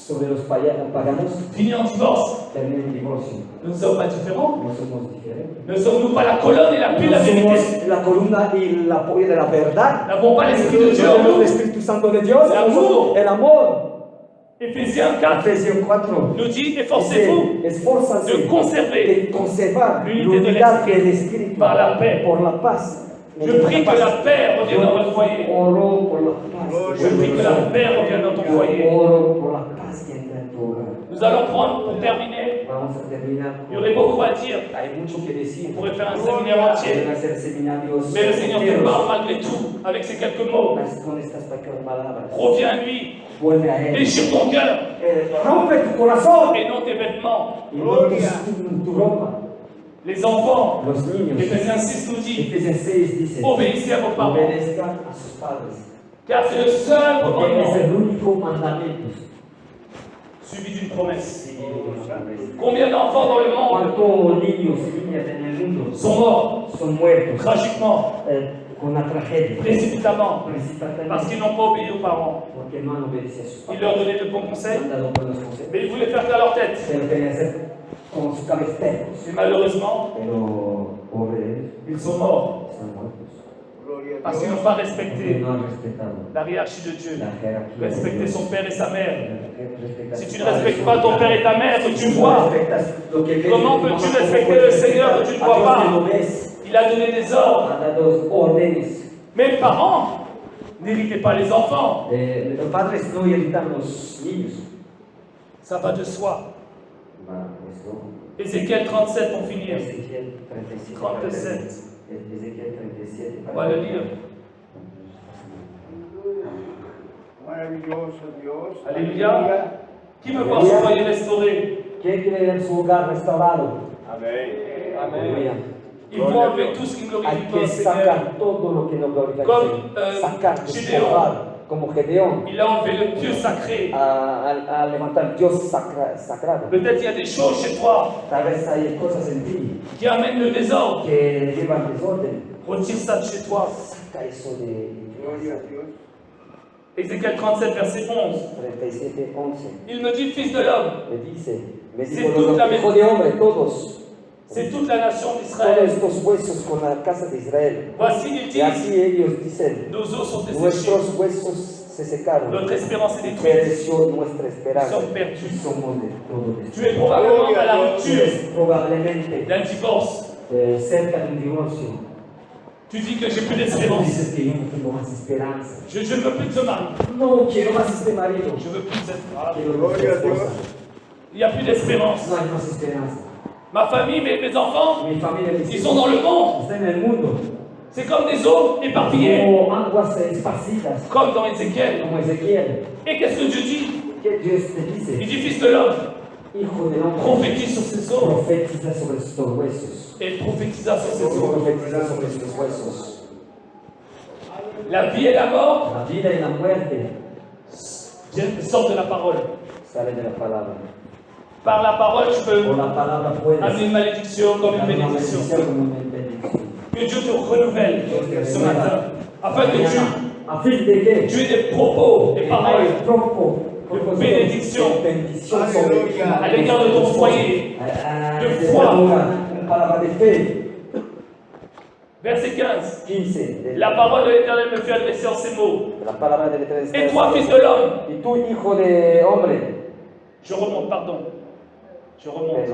sobre los paganos finit en divorce. termina en divorcio. Nous ne sommes pas différents. No somos diferentes. Ne sommes-nous pas la colonne et l'appui de la No vérité? somos la columna y el apoyo de la verdad. N'avons pas l'Esprit de Dieu en Tenemos el nous. Espíritu Santo de Dios. El amor. El amor. Éphésiens 4 Efesios 4. nous dit efforcez-vous Dice, esfuérzanse de conserver de conservar l'unité de l'unidad l'esprit del Espíritu par la paix. por la paz. Je prie que la paix revienne dans votre foyer. Oro por la paz. Je prie que la paix revienne dans ton Yo foyer. oro por la paz que entra en tu hogar. Nous allons prendre, pour terminer, Vamos a terminar. il y aurait beaucoup à dire. Hay mucho que decir. On pourrait faire un séminaire entier. Pueden hacer seminarios Mais le Seigneur te enteros parle malgré tout, avec ces quelques mots. con estas pequeñas palabras. Reviens à lui, Vuelve a Él. déchire ton cœur Rompe tu corazón et non tes vêtements. y no tu ropa. Les enfants, Los niños. Éphésiens 6 nous dit, Efesios 6 dice: obéissez à vos parents, obedezcan a sus padres. car c'est le seul Porque es commandement el único mandamiento. suivi d'une promesse. Sí, una promesa. Combien d'enfants dans le monde ¿Cuántos niños y niñas en el mundo sont morts son muertos tragiquement, con una tragedia? précipitamment, parce Principalmente qu'ils n'ont pas obéi aux parents. porque no han obedecido a sus Ils padres. leur donnaient de bons conseils, Han dado buenos consejos, mais ils voulaient faire qu'à leur tête. pero querían hacer con su cabeza tercos. Et malheureusement, Pero pobres ils sont morts están muertos. parce qu'ils n'ont pas Porque respecté no han respetado la hiérarchie de Dieu, la jerarquía de respecter Dios. son père et sa mère. Respeta Si a tu sus ne padres, respectes sus pas ton padres. père et ta mère, que tu Si no vois, respetas lo que ves, comment tu peux-tu mamá, respecter ¿cómo le puedes Seigneur respetar que tu ne a vois Dios pas? que no ves? Il a donné des ordres. Ha dado órdenes. Mes parents N'héritez pas les enfants. Los padres no irritan los niños. Ça va de soi. Va, pues no. Ézéchiel 37 pour finir. Ezequiel 37. 37. Ezequiel 37. On va le lire. Maravilloso Dios. Alléluia. Qui veut voir son foyer restauré? ¿Quién quiere ver su hogar restaurado? Amén. Aleluya. Il faut enlever tout ce qui ne glorifie Hay pas que le Seigneur. sacar todo lo que no glorifica al Comme, Señor. Sacar, Gédéon. despojar, como Gedeón, Il a enlevé le Dieu sacré. a levantar Dios sagrado. Peut-être il y a des choses chez toi Tal vez hay cosas en ti qui amènent le désordre. que llevan desorden. Retire ça de chez toi. Saca eso de Gloria a Dios. Ézéchiel 37, verset 11. 37, 11. Il me dit, fils de l'homme, Me dice, me C'est dijo, toute la hijo de hombre, todos, c'est toute la nation todos d'Israël. estos huesos con la casa de Israel. Voici, ils Y disent, así ellos dicen, nos os sont desséchés. nuestros huesos se secaron. Notre espérance est détruite. Pereció nuestra esperanza. Somos perdus. Y somos de todo Tu es probablement à la Tú rupture eres probablemente d'un divorce. cerca de un divorcio. Tu dis que j'ai plus Tú d'espérance. dices que yo no tengo más esperanza. Je ne veux plus de ce mari. No quiero más este marido. Je veux plus de cette femme. Quiero más esta esposa. Il n'y a plus d'espérance. No hay más esperanza. Ma famille, mes enfants, Mi familia, mis ils hijos, sont dans le monde. están en el mundo. C'est comme des eaux éparpillées, Como aguas esparcidas, comme dans Ézéchiel. como Ezequiel. Et qu'est-ce que Dieu dit? ¿Qué Dios te Il dice? dit, fils de l'homme, Hijo del hombre, prophétise sur ces eaux. profetiza sobre estos huesos. Et il prophétisa sur ces eaux. Profetiza sobre estos huesos. La vie et la mort La vida y la muerte sortent de la parole. salen de la palabra. Par la parole, je Por peux la palabra puedes amener une malédiction comme une dar una bénédiction. bendición como una bendición. Que Dieu te renouvelle ce matin, afin que A fin de que tu aies des propos, des paroles hay propósito de bendición bendición sobre Aleluya. à l'égard de ton foyer. de de foi, una palabra de fe. Verset 15. 15. De La parole de l'Éternel me fait adresser en ces mots. la palabra del Eterno está Et toi, fils de l'homme, y tú, hijo de hombre, je remonte, pardon. Je remonte.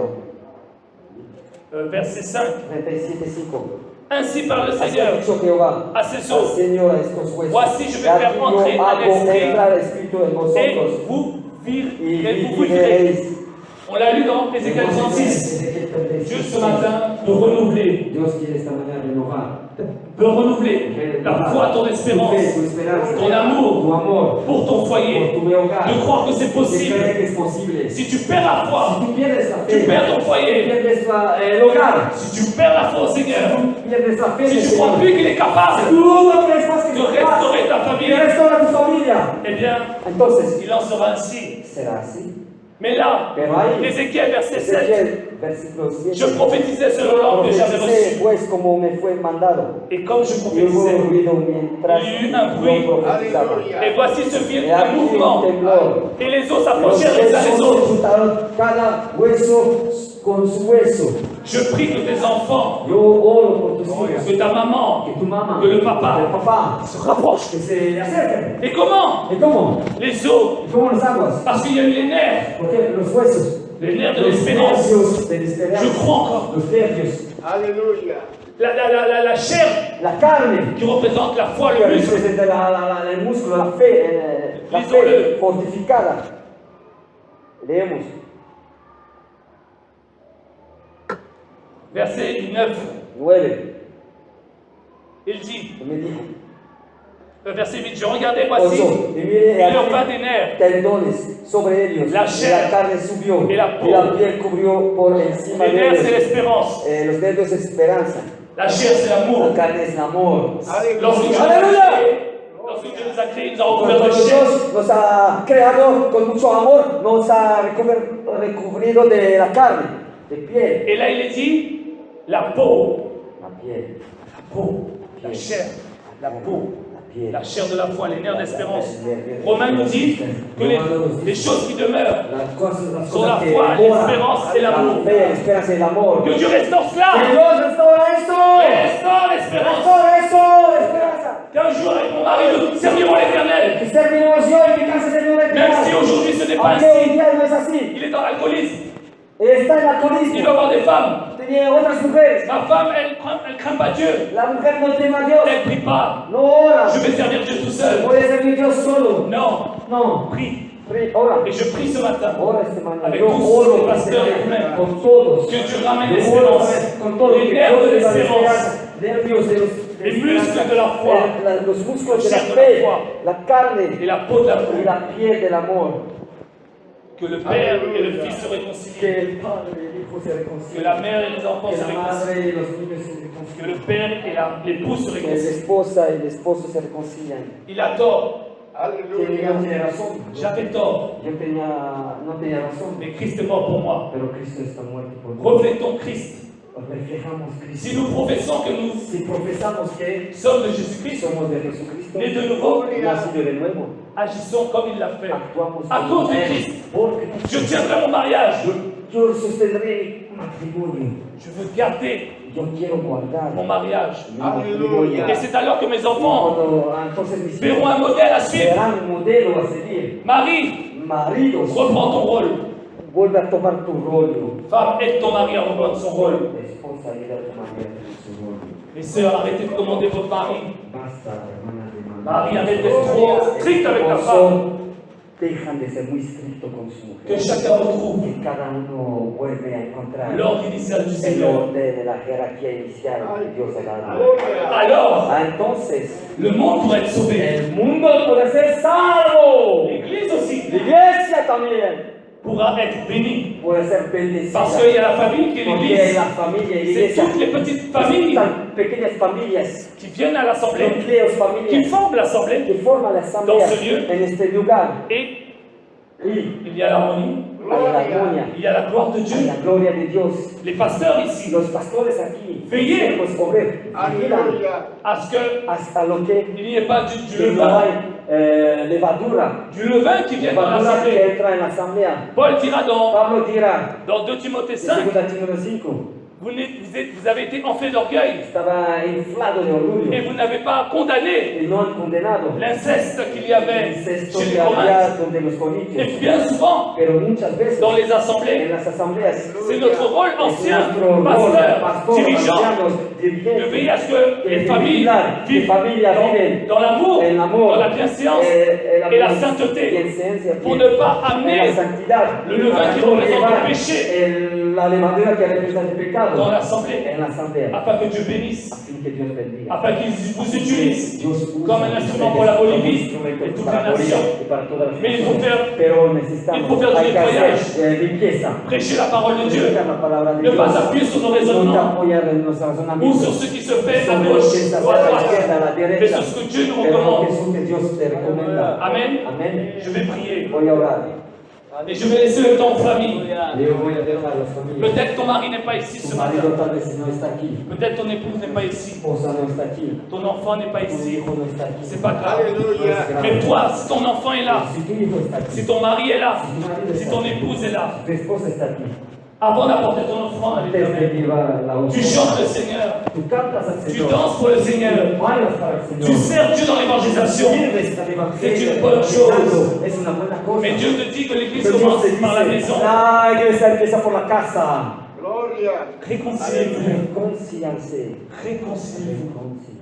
perdón, Verset 5. 37:5. Ainsi par le Así ha Seigneur dicho Jehová à ces al eaux, Señor a estos huesos. Voici, je vais Ya faire yo entrer un hago esprit entrar espíritu en et vosotros vous y vivrez. viviréis. On l'a lu dans Ézéchiel 36. Dieu ce matin veut renouveler, Dios quiere esta mañana renovar veut renouveler la foi, ton espérance, tu esperanza, ton amour tu amor pour ton por foyer, tu hogar. de croire que c'est De possible. creer que es posible. Si tu perds la Si foi, tú pierdes la tu fe, perds ton foyer. pierdes el hogar, Si tu perds la foi au Seigneur, pierdes la fe en el si tu crois Señor. plus qu'il est capable Si tú no crees más que de es capaz restaurer ta de famille, restaurar tu familia, eh bien, entonces il en sera ainsi. será así. Mais là, Pero ahí, Ézéchiel verset 7, Ezequiel, versículo 7. je prophétisais selon l'ordre que j'avais Profeticé reçu. pues como me fue mandado. Et comme je Y hubo prophétisais, ruido mientras Il y eut un bruit. yo profetizaba. Aleluya. et voici se fit Et un aquí un mouvement, temblor. et les eaux Los s'approchèrent les uns des huesos se autres. juntaron, cada hueso con su hueso. Je prie que tes enfants, Yo oro por tus hijos, que ta maman, que tu mamá, que le papa que el papá, se rapprochent. que se acerquen. Et comment? ¿Y cómo? Les eaux, ¿Y cómo las aguas? parce qu'il y a eu les nerfs, Porque los huesos, les nerfs de los l'espérance. nervios de la Je esperanza, crois encore. los nervios, Aleluya. La chair la carne, qui représente la foi, que le muscle. representa el músculo, la fe, la Lisons-le. fe fortificada. Leemos. Verset 9, 9. il dit, Me dijo, verset 8, je regardais, voici, oso, y mire il leur vint aquí des nerfs, tendones sobre ellos, La y chair la carne subió, y la peau. y la piel cubrió por encima les de nerfs c'est ellos. l'espérance, Los nervios es esperanza, la chair c'est l'amour. la carne es el amor. Lorsque Dieu nous a Alléluia. créés, lorsque Dieu nous a créés, il nous a recouverts Cuando de chair. Dios nos ha creado con mucho amor, nos ha recubrido de la carne, de piel. Et là il est dit, la peau, La piel, la peau, la chair, la peau, la piel. la chair de la foi, les nerfs d'espérance. Romains nous dit que les choses qui demeurent Las cosas sont la que foi, moran, l'espérance et la l'amour. fe, la esperanza y el amor. Que Dieu restaure Que cela, Dios restaura esto. restaure l'espérance. Restaura esto, esperanza. Qu'un jour avec mon mari nous servirons l'Éternel. Que serviremos yo y mi casa servirá el Même si Señor. aujourd'hui ce n'est pas Aunque hoy ainsi, día no es así. il est dans l'alcoolisme, Está en il alcoholismo. doit avoir des femmes, tenía otras mujeres. Ma femme, elle craint pas Dieu. La mujer no teme a Dios. Elle prie pas. No ora. Je vais servir Dieu tout seul. Puede servir Dios solo. Non, No. prie. Ora. Et je prie ce matin Ora este mañana. avec Yo tous oro les este pasteurs et mañana frères. con todos. Que Dieu ramène Yo oro l'espérance, con todos. les Que nerfs Dios de les da l'espérance, nervios de los les muscles de la foi, los músculos de la chair de la fe, foi, la carne et la peau de y l'amour. la piel del amor. Que le Père et le Fils se réconcilient. Que el Padre y el Hijo se Que reconcilien. la mère et les enfants Que se la réconcilient. madre y los niños se Que reconcilien. le Père et l'épouse se Que la réconcilient. esposa y el esposo se reconcilian. Il a tort. Que Aleluya. no tiene razón. J'avais tort. Yo no tenía razón. Mais Christ est mort pour moi. Pero Cristo está muerto por mí. Reflétons Christ. Reflejamos Si Cristo. nous professons que nous Si profesamos que sommes de Jésus-Christ, somos de Jesucristo, nés de nouveau, nacido de nuevo, agissons comme il l'a fait. actuamos À como cause de Él. Christ, Por Cristo. je tiendrai mon mariage. Yo sostendré mi matrimonio. Je veux garder Yo quiero guardar mon mariage. mi matrimonio. Et c'est alors que mes enfants Entonces mis verront hijos un modèle à suivre. serán un modelo a seguir. Marie, Maridos, reprends ton rôle. vuelve a tomar tu rollo. Femme, aide ton mari à reprendre son rôle. Esposa, ayuda a tu marido en su rollo. Mes sœurs, arrêtez de commander votre mari. Basta, hermanas de mamá. Marie, arrête d'être trop strict avec ta femme. Dejan de ser muy estricto con su Que mujer. chacun retrouve Que cada uno vuelve a encontrar l'ordre initial du el Seigneur. orden de la jerarquía inicial que Dios ha dado. Alors, Entonces, le monde pourrait être sauvé. el mundo puede ser salvo. L'Église aussi La iglesia también pourra être bénie. puede ser bendecida. Parce qu'il y a la famille qui est Porque l'Église. la familia y la C'est iglesia toutes les petites familles tan pequeñas familias, qui viennent à l'assemblée, núcleos qui familias forment l'assemblée. que forman la asamblea Dans ce lieu. en este lugar. Et Y il y a l'harmonie, hay la armonía, il y a la gloire de hay Dieu. la gloria de Dios. Les pasteurs ici, Los pastores aquí, Veillez. los obreros, vigilan Aleluya. à ce qu'il hasta lo que n'y ait pas du no levain, hay levadura, du levain qui vient dans levadura l'assemblée. que entra en la asamblea. Paul dira Pablo dirá, dans 2 Timothée en 5, 2 Timoteo 5, vous avez été enflés d'orgueil estaba inflado de orgullo et vous n'avez pas condamné y no han condenado l'inceste qu'il y avait incesto chez que les Corinthiens. había donde los Et corintios. bien souvent, Pero muchas veces dans les en assemblées, las asambleas c'est notre rôle es ancien, nuestro rol, pasteur, pastor, dirigeant, ancianos, de dirigentes, veiller à ce que les de familles vigilar, que vivent familias viven dans l'amour, en amor, dans la bienséance en et la y sainteté, en ciencia, pour y ne pas en amener la santidad, le levain para qui no représente llevar le péché la levadura que representa el pecado dans l'assemblée, en la asamblea, afin que Dieu bénisse, así que Dios bendiga. afin qu'il vous utilise Dios usa comme un instrument pour la Bolivie et toutes les nations. y para todas las Mais il faut naciones. faire, Pero necesitamos, il faut faire du hay que nettoyage. hacer limpieza. prêcher la parole de Dieu, Predicar la palabra de ne pas Dios. appuyer sur nos No te raisonnements apoyar en los ou razonamientos sur ce qui se fait à sobre lo gauche que se hace ou à a la droite, izquierda, a la mais derecha, sur ce que Dieu nous pero lo recommande. que es lo que Dios te recomienda. Amen. Amén. Je vais prier Voy a orar. et je vais laisser le temps aux familles. Yo voy a dejar a las familias. Peut-être ton mari n'est pas ici ce Tu marido matin. tal vez no está aquí. Peut-être ton épouse n'est pas ici. Esposa no está aquí. Ton enfant n'est pas Tu ici. hijo no está aquí. C'est pas grave. Aleluya. Mais toi, si ton enfant est là, Si tu hijo está aquí. si ton mari est là, Si tu marido si está ton aquí. épouse est là, Tu esposa está aquí. avant d'apporter ton enfant à Antes de l'Éternel, llevar la tu ofrenda, chantes le Seigneur, tú cantas al tu Señor. danses pour le Seigneur, Bailas para el tu Señor. sers Dieu dans l'évangélisation. Sirves al Evangelio, C'est une bonne chose. Es una buena cosa. Mais Dieu te dit que l'Église Pero Dios commence te par la dice, maison. la iglesia empieza por la casa. Gloria. Réconciliez-vous. Reconcílianse. Réconciliez-vous. Reconcílianse.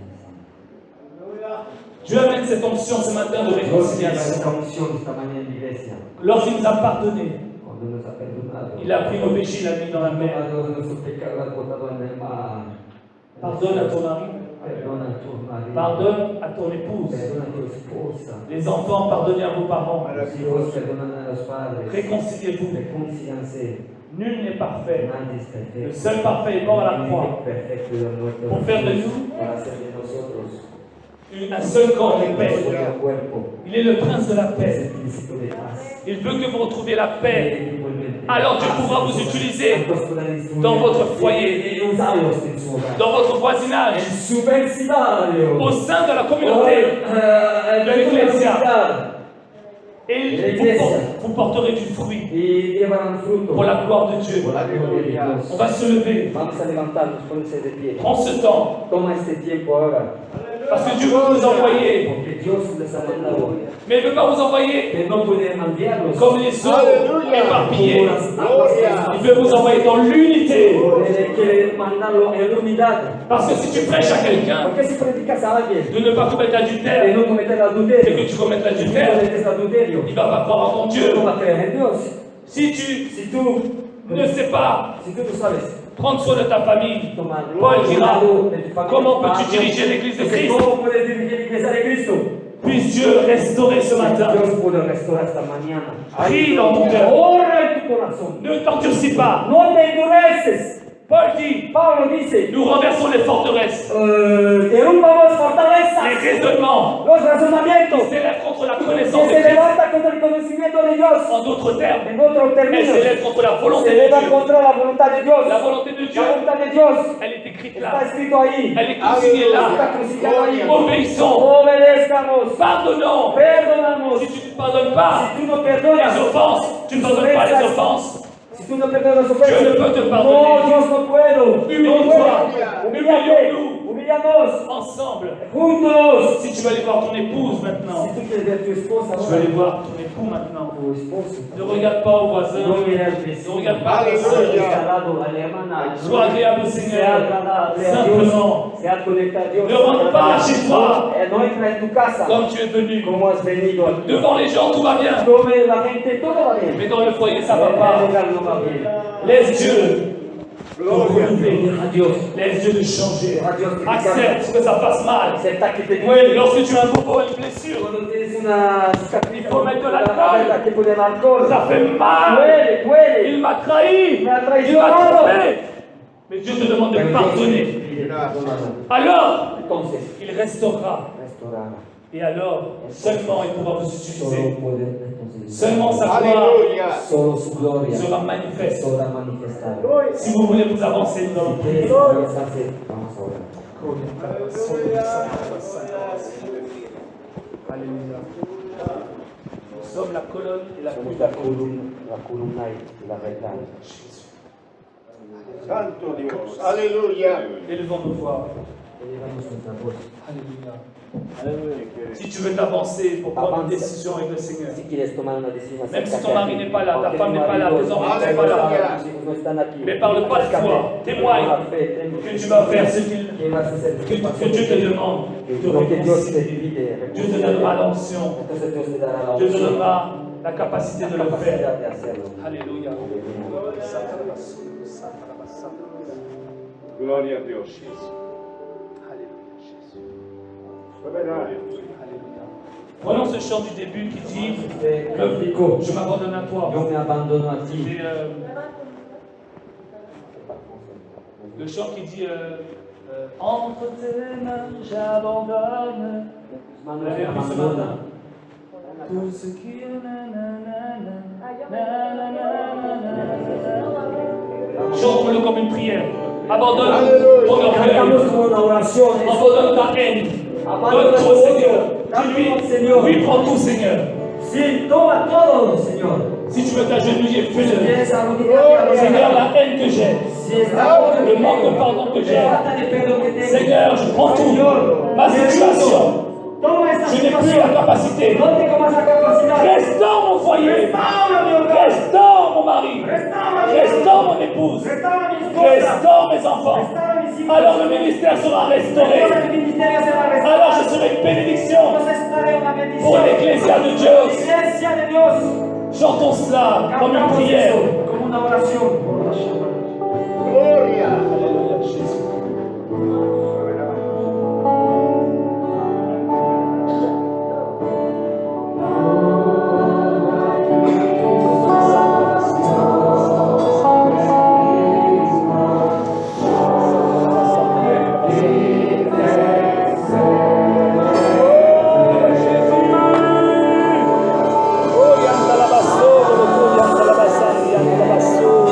Dieu amène cette onction ce matin de Dios tiene réconciliation. esta unción esta mañana en la iglesia. Lorsqu'il nous a pardonné, Cuando nos ha perdonado. il a pris nos péchés, il a mis dans la mer. Perdonado nuestros pecados, ha botado en el mar. Pardonne à ton mari, Perdona a tu marido. pardonne à ton épouse. Perdona a tu esposa. Les enfants, pardonnez à vos parents. Los hijos perdonan a los padres. Réconciliez-vous. Reconcílianse. Nul n'est parfait. Nadie es Le perfecto. seul parfait est mort à la croix Perfecto y muerto. pour faire de nous Para hacer de nosotros un seul corps de paix. un solo cuerpo. Il est le prince de la Es paix. el príncipe de paz. Il veut que vous retrouviez la paix. Igualmente. Alors Dieu pourra vous utiliser Entonces podrán instruir dans votre foyer, y usarlos en su hogar. dans votre voisinage, En su vecindario. au sein de la communauté. de l'Ecclesia. Et L'Église. vous porterez du fruit Y llevarán fruto. pour la gloire de Dieu. Por la gloria de Dios. On va se lever. Vamos a levantarnos, pónganse de pie. Prends ce temps Toma este tiempo ahora. Parce que Dieu veut vous envoyer. Porque Dios les ha mandado. Mais il ne veut pas vous envoyer Que no puede enviarlos comme les eaux Alléluia. éparpillées. como las aguas Il veut vous envoyer dans l'unité. Él quiere mandarlo en unidad. Parce que si tu prêches à quelqu'un Porque si predicas a alguien de ne pas commettre que l'adultère no comete el et adulterio, que tu commettes que no l'adultère, cometes adulterio, il ne va pas croire en ton Dieu. no va a creer en Dios. Si tu Si tú ne sais pas Si tú no sabes prendre soin de ta famille, tomar Paul dira, cuidado de tu familia, comment de tu peux-tu patria, diriger l'église de dice, Christ? ¿cómo puedes dirigir la iglesia de Cristo? Puisse Dieu restaurer ce matin. Dios puede restaurar esta mañana. Prie dans ton cœur. Ora en tu corazón. Ne t'endurcis pas. No te endureces. Paul dit, Pablo dice, nous renversons les forteresses, derrumbamos les fortalezas, raisonnements los qui razonamientos, s'élèvent contre la que connaissance de se Christ. levanta contra el conocimiento de Dios. En d'autres termes, En otros elle términos, s'élève contre la volonté se de eleva Dieu. contra la voluntad de Dios. La volonté de Dieu, La voluntad de Dios elle est écrite está là. escrito ahí. Elle est consignée Está là. crucificado ahí. Obéissons, Obedezcamos. pardonnons. Perdonamos. Si tu ne pardonnes pas Si tú no les perdonas, offenses, tu ne pardonnes pas les offenses. si tú no perdonas las Dieu ne ofensas, peut te no, pardonner. Dios no puedo. Humilie-toi. Humíllate. Humilions-nous Humillamos. ensemble. Juntos. Si tu veux aller voir ton épouse maintenant, Si tú quieres ver tu esposa, tu veux aller voir ton époux maintenant, tu esposo. ne regarde pas au voisin, No mirar al ne vecino. regarde pas à ta Alléluia. sœur. Está al lado, a la hermana. Sois agréable au Sea Seigneur. agradable a Simplement, Dios. Sea conectado a Dios. ne rentre pas chez toi No entra en tu casa comme tu es venu. como has venido aquí. Devant les gens, tout va bien. Come la gente, todo va bien. Mais dans le foyer, ça En va el pas. lugar no va bien. Laisse Dieu te Gloria a renouveler. Deja a Dios. Laisse Dieu te changer. Deja a Dios que te cambie. Accepte que ça fasse mal. Acepta que te Oui, duele. lorsque tu as un bobo, une blessure, Cuando tienes una cicatriz, Il faut mettre de l'alcool. hay que poner alcohol. ça fait mal. Duele, duele. Il m'a trahi. Me ha Il m'a traicionado. trompé. Mais Dieu te demande de Pero Dios pardonner. pide perdonado. Alors, Entonces, il restaurera. restaurará. Et alors, seulement il pourra vous Solo utiliser. puede entonces Seulement sa gloire Alléluia. solo su gloria sera manifeste. será manifestada. Si vous voulez vous avancer, nous allons Si prier. quieres avanzarse, vamos a orar. Alléluia. Nous sommes la colonne et la Somos colonne. la columna y la verdad. Santo Dios. Aleluya. Élevons nos voix. Elevamos nuestra voz. Alléluia. Si tu veux t'avancer pour prendre une Avance. décision avec le Seigneur, Si quieres tomar una decisión, même si acércate ton a mari ti. n'est pas là, ta Aunque femme tu n'est pas là, marido, tes enfants ne Alléluia. sont pas là, tus hijos no están aquí. mais par le pas de foi, Acércate. témoigne Por la fe, ten- que tu vas faire ce qu'il que vas a hacer que Dieu te demande de lo que Dios te réconcilier. pide. Dieu te donnera l'onction. Entonces Dios te dará la Dieu te opción, donnera la capacité de la le faire. capacidad de hacerlo. Alléluia. Gloria a Dios. Alléluia, Jésus. Soberano. Alléluia. Prenons ce chant du début qui dit Cántico, Je m'abandonne à toi. yo me abandono a ti. Et, le chant qui dit Entre tes mains, j'abandonne. Vous l'avez appris ce matin. Tout ce qui est chante-le comme une prière. Abandonne ton orgueil. Cantamos como una oración. Abandonne ta haine. Abandonne Donne tout au tu Seigneur. odio. Dame al Dis-lui, Señor. oui, prends tout, Seigneur. Sí, toma todo, Señor. Si tu veux t'agenouiller, fais-le. Quieres arrodillarte, Seigneur, la haine que j'ai, si está le manque de pardon que j'ai, falta de perdón que tengo. Seigneur, je prends tout. Ma situation, Toma esta je n'ai plus la situación. capacité. No tengo más la capacidad. Restaure mon foyer. Restaura mi hogar. Restaure mon mari. Restaura mi Restaure hijo. mon épouse. Restaura mi esposa. Restaure mes enfants. Restaura mis hijos. Alors le ministère sera restauré. Ahora el ministerio será restaurado. Alors je serai une bénédiction Entonces estaré una bendición. pour l'Ecclésia de Dieu. Iglesia de Dios. Chantons cela comme une Cantamos prière. eso como una oración. Gloria. Alléluia, Jésus. Oh, yanda la basso, yanda la basso.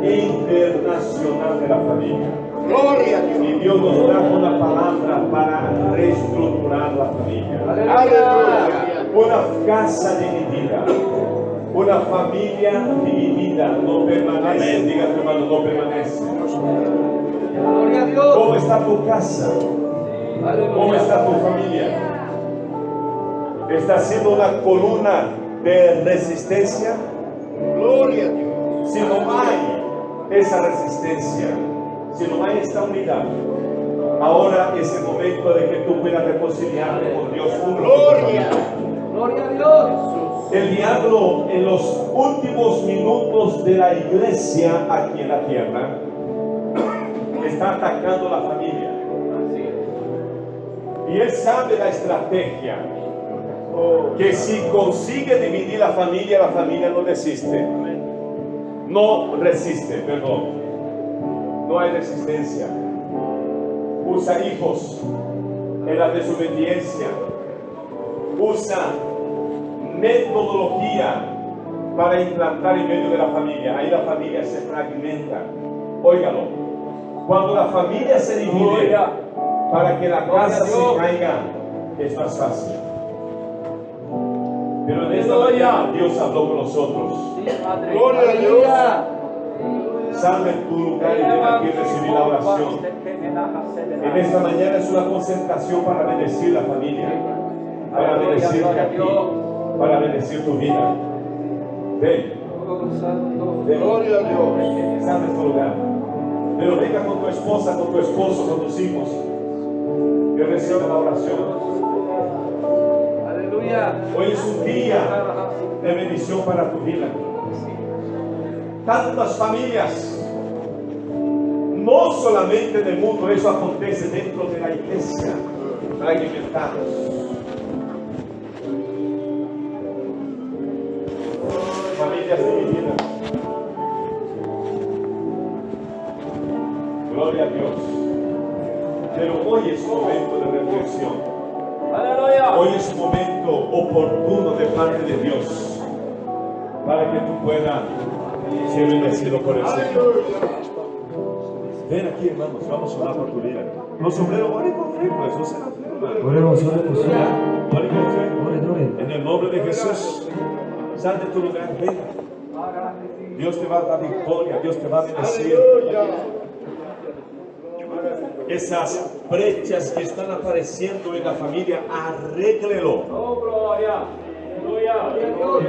internacional de la familia. Gloria a Dios. Y Dios nos da una palabra para reestructurar la familia. Aleluya. Una casa dividida, una familia dividida no permanece. Amén. Diga a tu hermano, no permanece. Gloria a Dios. ¿Cómo está tu casa? ¿Cómo está tu familia? ¿Está siendo una columna de resistencia? Gloria a Dios. Si no hay esa resistencia, si no hay esta unidad, ahora es el momento de que tú puedas reconciliarte con Dios. Gloria. Gloria a Dios. El diablo en los últimos minutos de la iglesia aquí en la tierra está atacando la familia. Y él sabe la estrategia, que si consigue dividir la familia no resiste. No resiste, perdón. No hay resistencia. Usa hijos en la desobediencia. Usa metodología para implantar en medio de la familia. Ahí la familia se fragmenta. Óigalo. Cuando la familia se divide, para que la casa se caiga, es más fácil. Pero en esta mañana Dios habló con nosotros. Gloria a Dios. Sal de tu lugar y ven aquí a recibir la oración. En esta mañana es una concentración para bendecir la familia, para bendecirte aquí, para bendecir tu vida. Ven. Gloria a Dios. Sal de tu lugar. Pero venga con tu esposa, con tu esposo, con tus hijos. Que reciba la oración. Aleluya. Hoy es un día de bendición para tu vida. Tantas familias, no solamente en el mundo, eso acontece dentro de la iglesia, fragmentados. Familias divididas. Gloria a Dios. Pero hoy es un momento de reflexión. Aleluya. Hoy es un momento oportuno de parte de Dios para que tú puedas ser bendecido por el Señor. Ven aquí, hermanos, vamos a orar por tu vida. Los obreros, oren con fe, pues, no se la fe, hermano. Oremos, oremos, Oren con fe. oren, oren. En el nombre de Jesús, sal de tu lugar, ven. Dios te va a dar victoria, Dios te va a bendecir. Esas brechas que están apareciendo en la familia, arréglelo.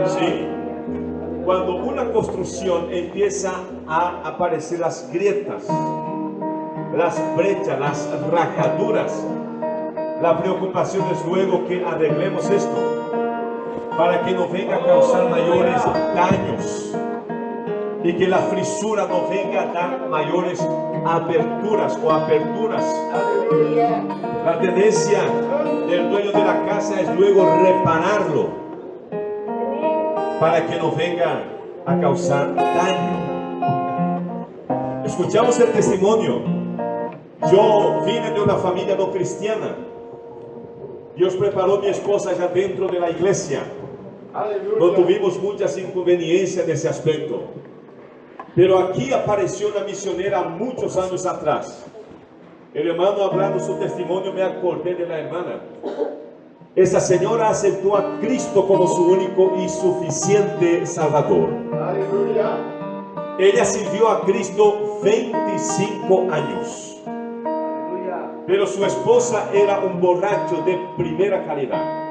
Sí. Cuando una construcción empieza a aparecer las grietas, las brechas, las rajaduras, la preocupación es luego que arreglemos esto para que no venga a causar mayores daños y que la frisura no venga a dar mayores aperturas o aperturas. La tendencia del dueño de la casa es luego repararlo para que no venga a causar daño. Escuchamos el testimonio. Yo vine de una familia no cristiana. Dios preparó a mi esposa ya dentro de la iglesia. No tuvimos muchas inconveniencias en ese aspecto. Pero aquí apareció una misionera muchos años atrás. El hermano hablando su testimonio, me acordé de la hermana. Esa señora aceptó a Cristo como su único y suficiente Salvador. Aleluya. Ella sirvió a Cristo 25 años. Pero su esposa era un borracho de primera calidad.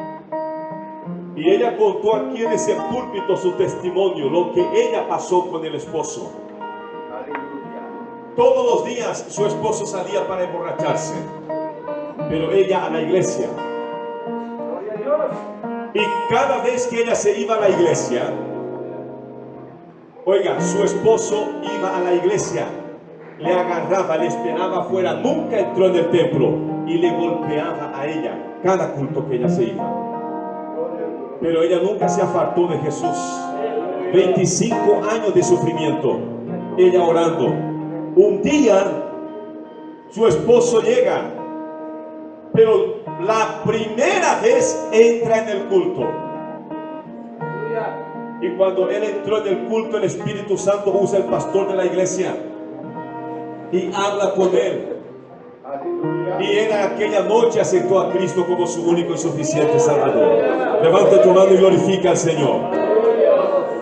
Y ella contó aquí en ese púlpito su testimonio, lo que ella pasó con el esposo. Todos los días su esposo salía para emborracharse, pero ella a la iglesia. Y cada vez que ella se iba a la iglesia, oiga, su esposo iba a la iglesia, le agarraba, le esperaba afuera, nunca entró en el templo y le golpeaba a ella cada culto que ella se iba. Pero ella nunca se apartó de Jesús. 25 años de sufrimiento, ella orando. Un día su esposo llega, pero la primera vez entra en el culto. Y cuando él entró en el culto, el Espíritu Santo usa el pastor de la iglesia y habla con él. Y en aquella noche aceptó a Cristo como su único y suficiente Salvador. Levanta tu mano y glorifica al Señor.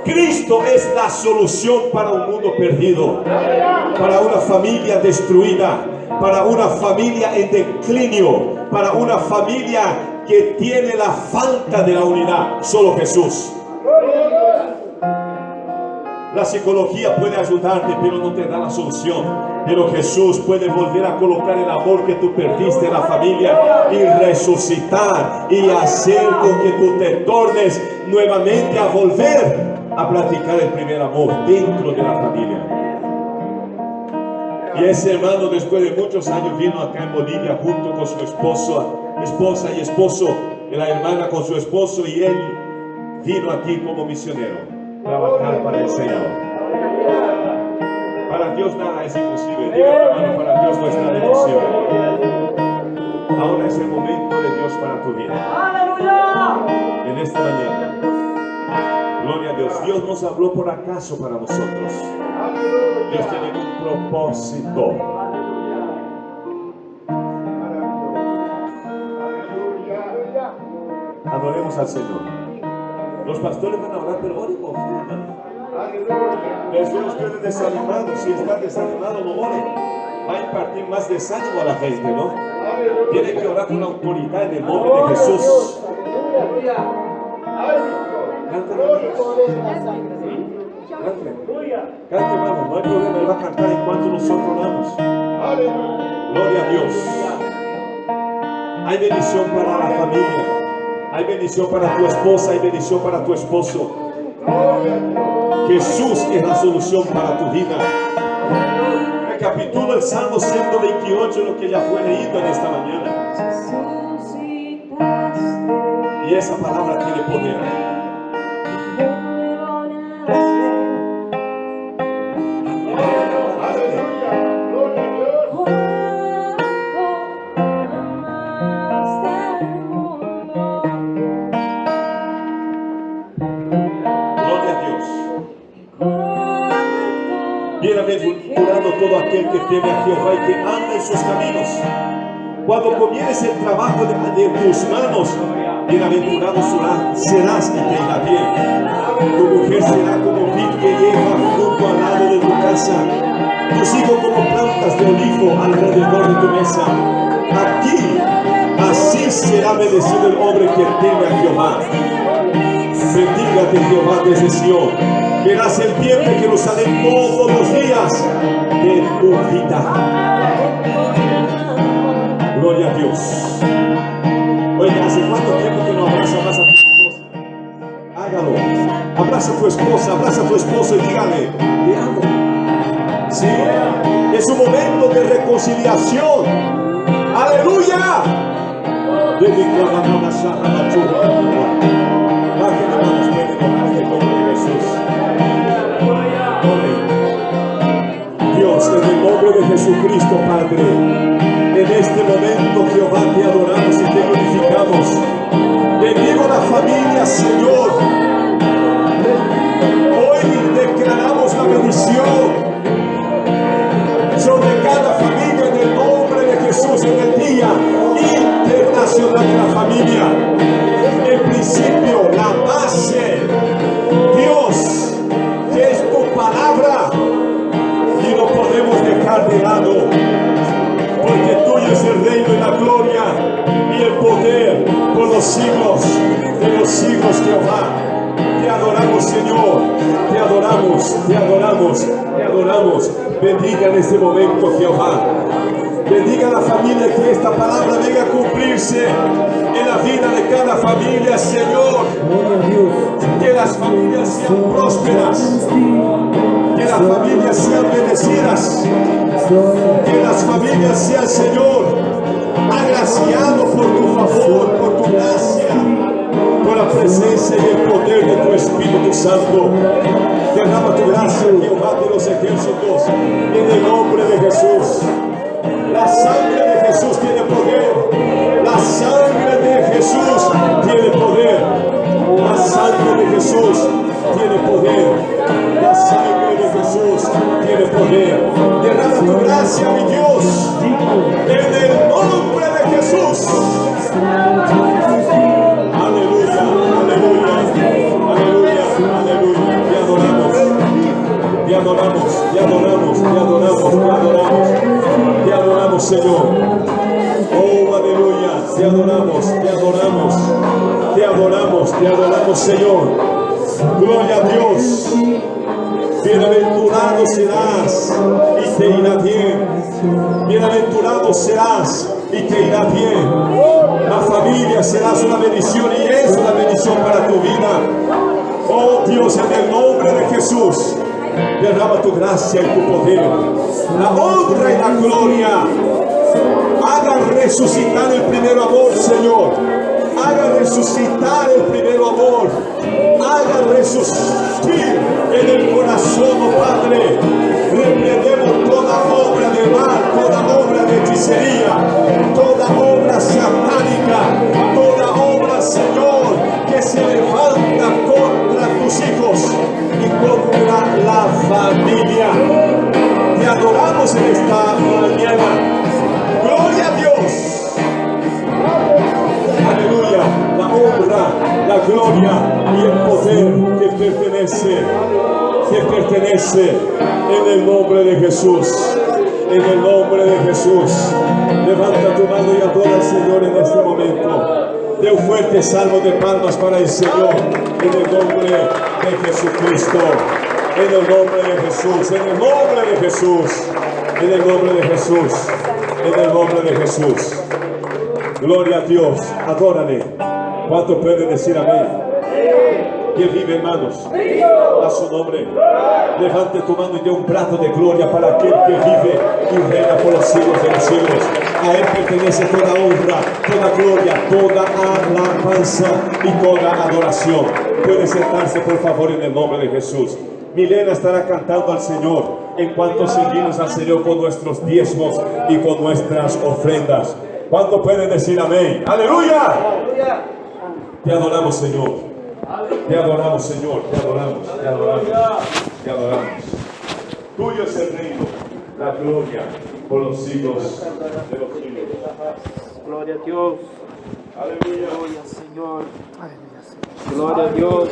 Cristo es la solución para un mundo perdido, para una familia destruida, para una familia en declinio, para una familia que tiene la falta de la unidad. Solo Jesús. La psicología puede ayudarte, pero no te da la solución. Pero Jesús puede volver a colocar el amor que tú perdiste en la familia y resucitar y hacer con que tú te tornes nuevamente a volver a practicar el primer amor dentro de la familia. Y ese hermano, después de muchos años, vino acá en Bolivia junto con su esposa y esposo, y la hermana con su esposo, y él vino aquí como misionero, trabajar para el Señor. Para Dios nada es imposible. Diga, hermano, para Dios no es nada imposible. Ahora es el momento de Dios para tu vida. En esta mañana, gloria a Dios. Dios nos habló por acaso para nosotros. Dios tiene un propósito. Adoremos al Señor. Los pastores van a orar, pero oren con fe, hermano. Les veo a ustedes desanimados. Si están desanimados, no oren. Va a impartir más desánimo a la gente, ¿no? Tienen que orar con autoridad en el nombre de Jesús. Canten, hermano, no hay problema, Él va a cantar en cuanto nosotros oramos. Gloria a Dios. Hay bendición para la familia, hay bendición para tu esposa, hay bendición para tu esposo. Jesús es la solución para tu vida. Recapitula el Salmo 128, lo que ya fue leído en esta mañana. Y esa palabra tiene poder. Bienaventurado todo aquel que teme a Jehová y que anda en sus caminos. Cuando comiences el trabajo de tus manos, bienaventurado serás y te irá bien. Tu mujer será como vid que lleva fruto al lado de tu casa, tus hijos como plantas de olivo alrededor de tu mesa. Aquí, así será bendecido el hombre que teme a Jehová. Bendígate Jehová desde Sion. Verás el bien de Jerusalén todos los días de tu vida. Gloria a Dios. Oye, ¿hace cuánto tiempo que no abrazas más a tu esposa? Hágalo. Abraza a tu esposa, abraza a tu esposo y dígale, te amo. Sí, es un momento de reconciliación. ¡Aleluya! Bajen las manos, pueden orar en el nombre de Jesús. Dios, en el nombre de Jesucristo, Padre, en este momento, Jehová, te adoramos y te glorificamos. Bendigo la familia, Señor. Hoy Hoy declaramos la bendición sobre cada familia en el nombre de Jesús, en el Día Internacional de la Familia. El principio, la base, Dios, que es tu palabra, y no podemos dejar de lado, porque tuyo es el reino y la gloria y el poder por los siglos de los siglos, Jehová. Te adoramos, Señor, te adoramos, te adoramos, te adoramos. Bendiga en este momento, Jehová. Bendiga a la familia, que esta palabra venga a cumplirse en la vida de cada familia, Señor. Que las familias sean prósperas, que las familias sean bendecidas, que las familias sean, Señor, agraciados por tu favor, por tu gracia, por la presencia y el poder de tu Espíritu Santo. Derrama tu gracia, Jehová de los ejércitos, en el nombre de Jesús. La sangre de Jesús tiene poder. La sangre de Jesús tiene poder. La sangre de Jesús tiene poder. La sangre de Jesús tiene poder. Derrama tu gracia, mi Dios, en el nombre de Jesús. Aleluya, aleluya, aleluya, aleluya. Te adoramos, te adoramos, te adoramos, te adoramos, te adoramos. Te adoramos, Señor. Oh, aleluya. Te adoramos, te adoramos. Te adoramos, te adoramos, Señor. Gloria a Dios. Bienaventurado serás y te irá bien. Bienaventurado serás y te irá bien. La familia será una bendición y es una bendición para tu vida. Oh Dios, en el nombre de Jesús, derrama tu gracia y tu poder. La honra y la gloria. Haga resucitar el primer amor, Señor. Haga resucitar el primer amor. Haga resucitar en el corazón, oh Padre. Reprendemos toda obra de mal, toda obra de hechicería, toda obra satánica, toda obra, Señor, que se levanta contra tus hijos y contra la familia. Te adoramos en esta mañana. Gloria a Dios. Aleluya. La honra, la gloria y el poder que pertenece en el nombre de Jesús. En el nombre de Jesús. Levanta tu mano y adora al Señor en este momento. De un fuerte salvo de palmas para el Señor. En el nombre de Jesucristo. En el nombre de Jesús. En el nombre de Jesús. En el nombre de Jesús. En el nombre de Jesús. Gloria a Dios. Adórale. ¿Cuánto puede decir amén? Que vive, hermanos, a su nombre. Levante tu mano y dé un brazo de gloria para aquel que vive y reina por los siglos de los siglos. A él pertenece toda honra, toda gloria, toda alabanza y toda adoración. Puede sentarse, por favor, en el nombre de Jesús. Milena estará cantando al Señor en cuanto seguimos al Señor con nuestros diezmos y con nuestras ofrendas. ¿Cuánto pueden decir amén? ¡Aleluya! Te adoramos, Señor. Te adoramos, Señor. Te adoramos, te adoramos, te adoramos. Tuyo es el reino, la gloria por los siglos de los siglos. Gloria a Dios. Aleluya. Gloria al Señor. Gloria a Dios.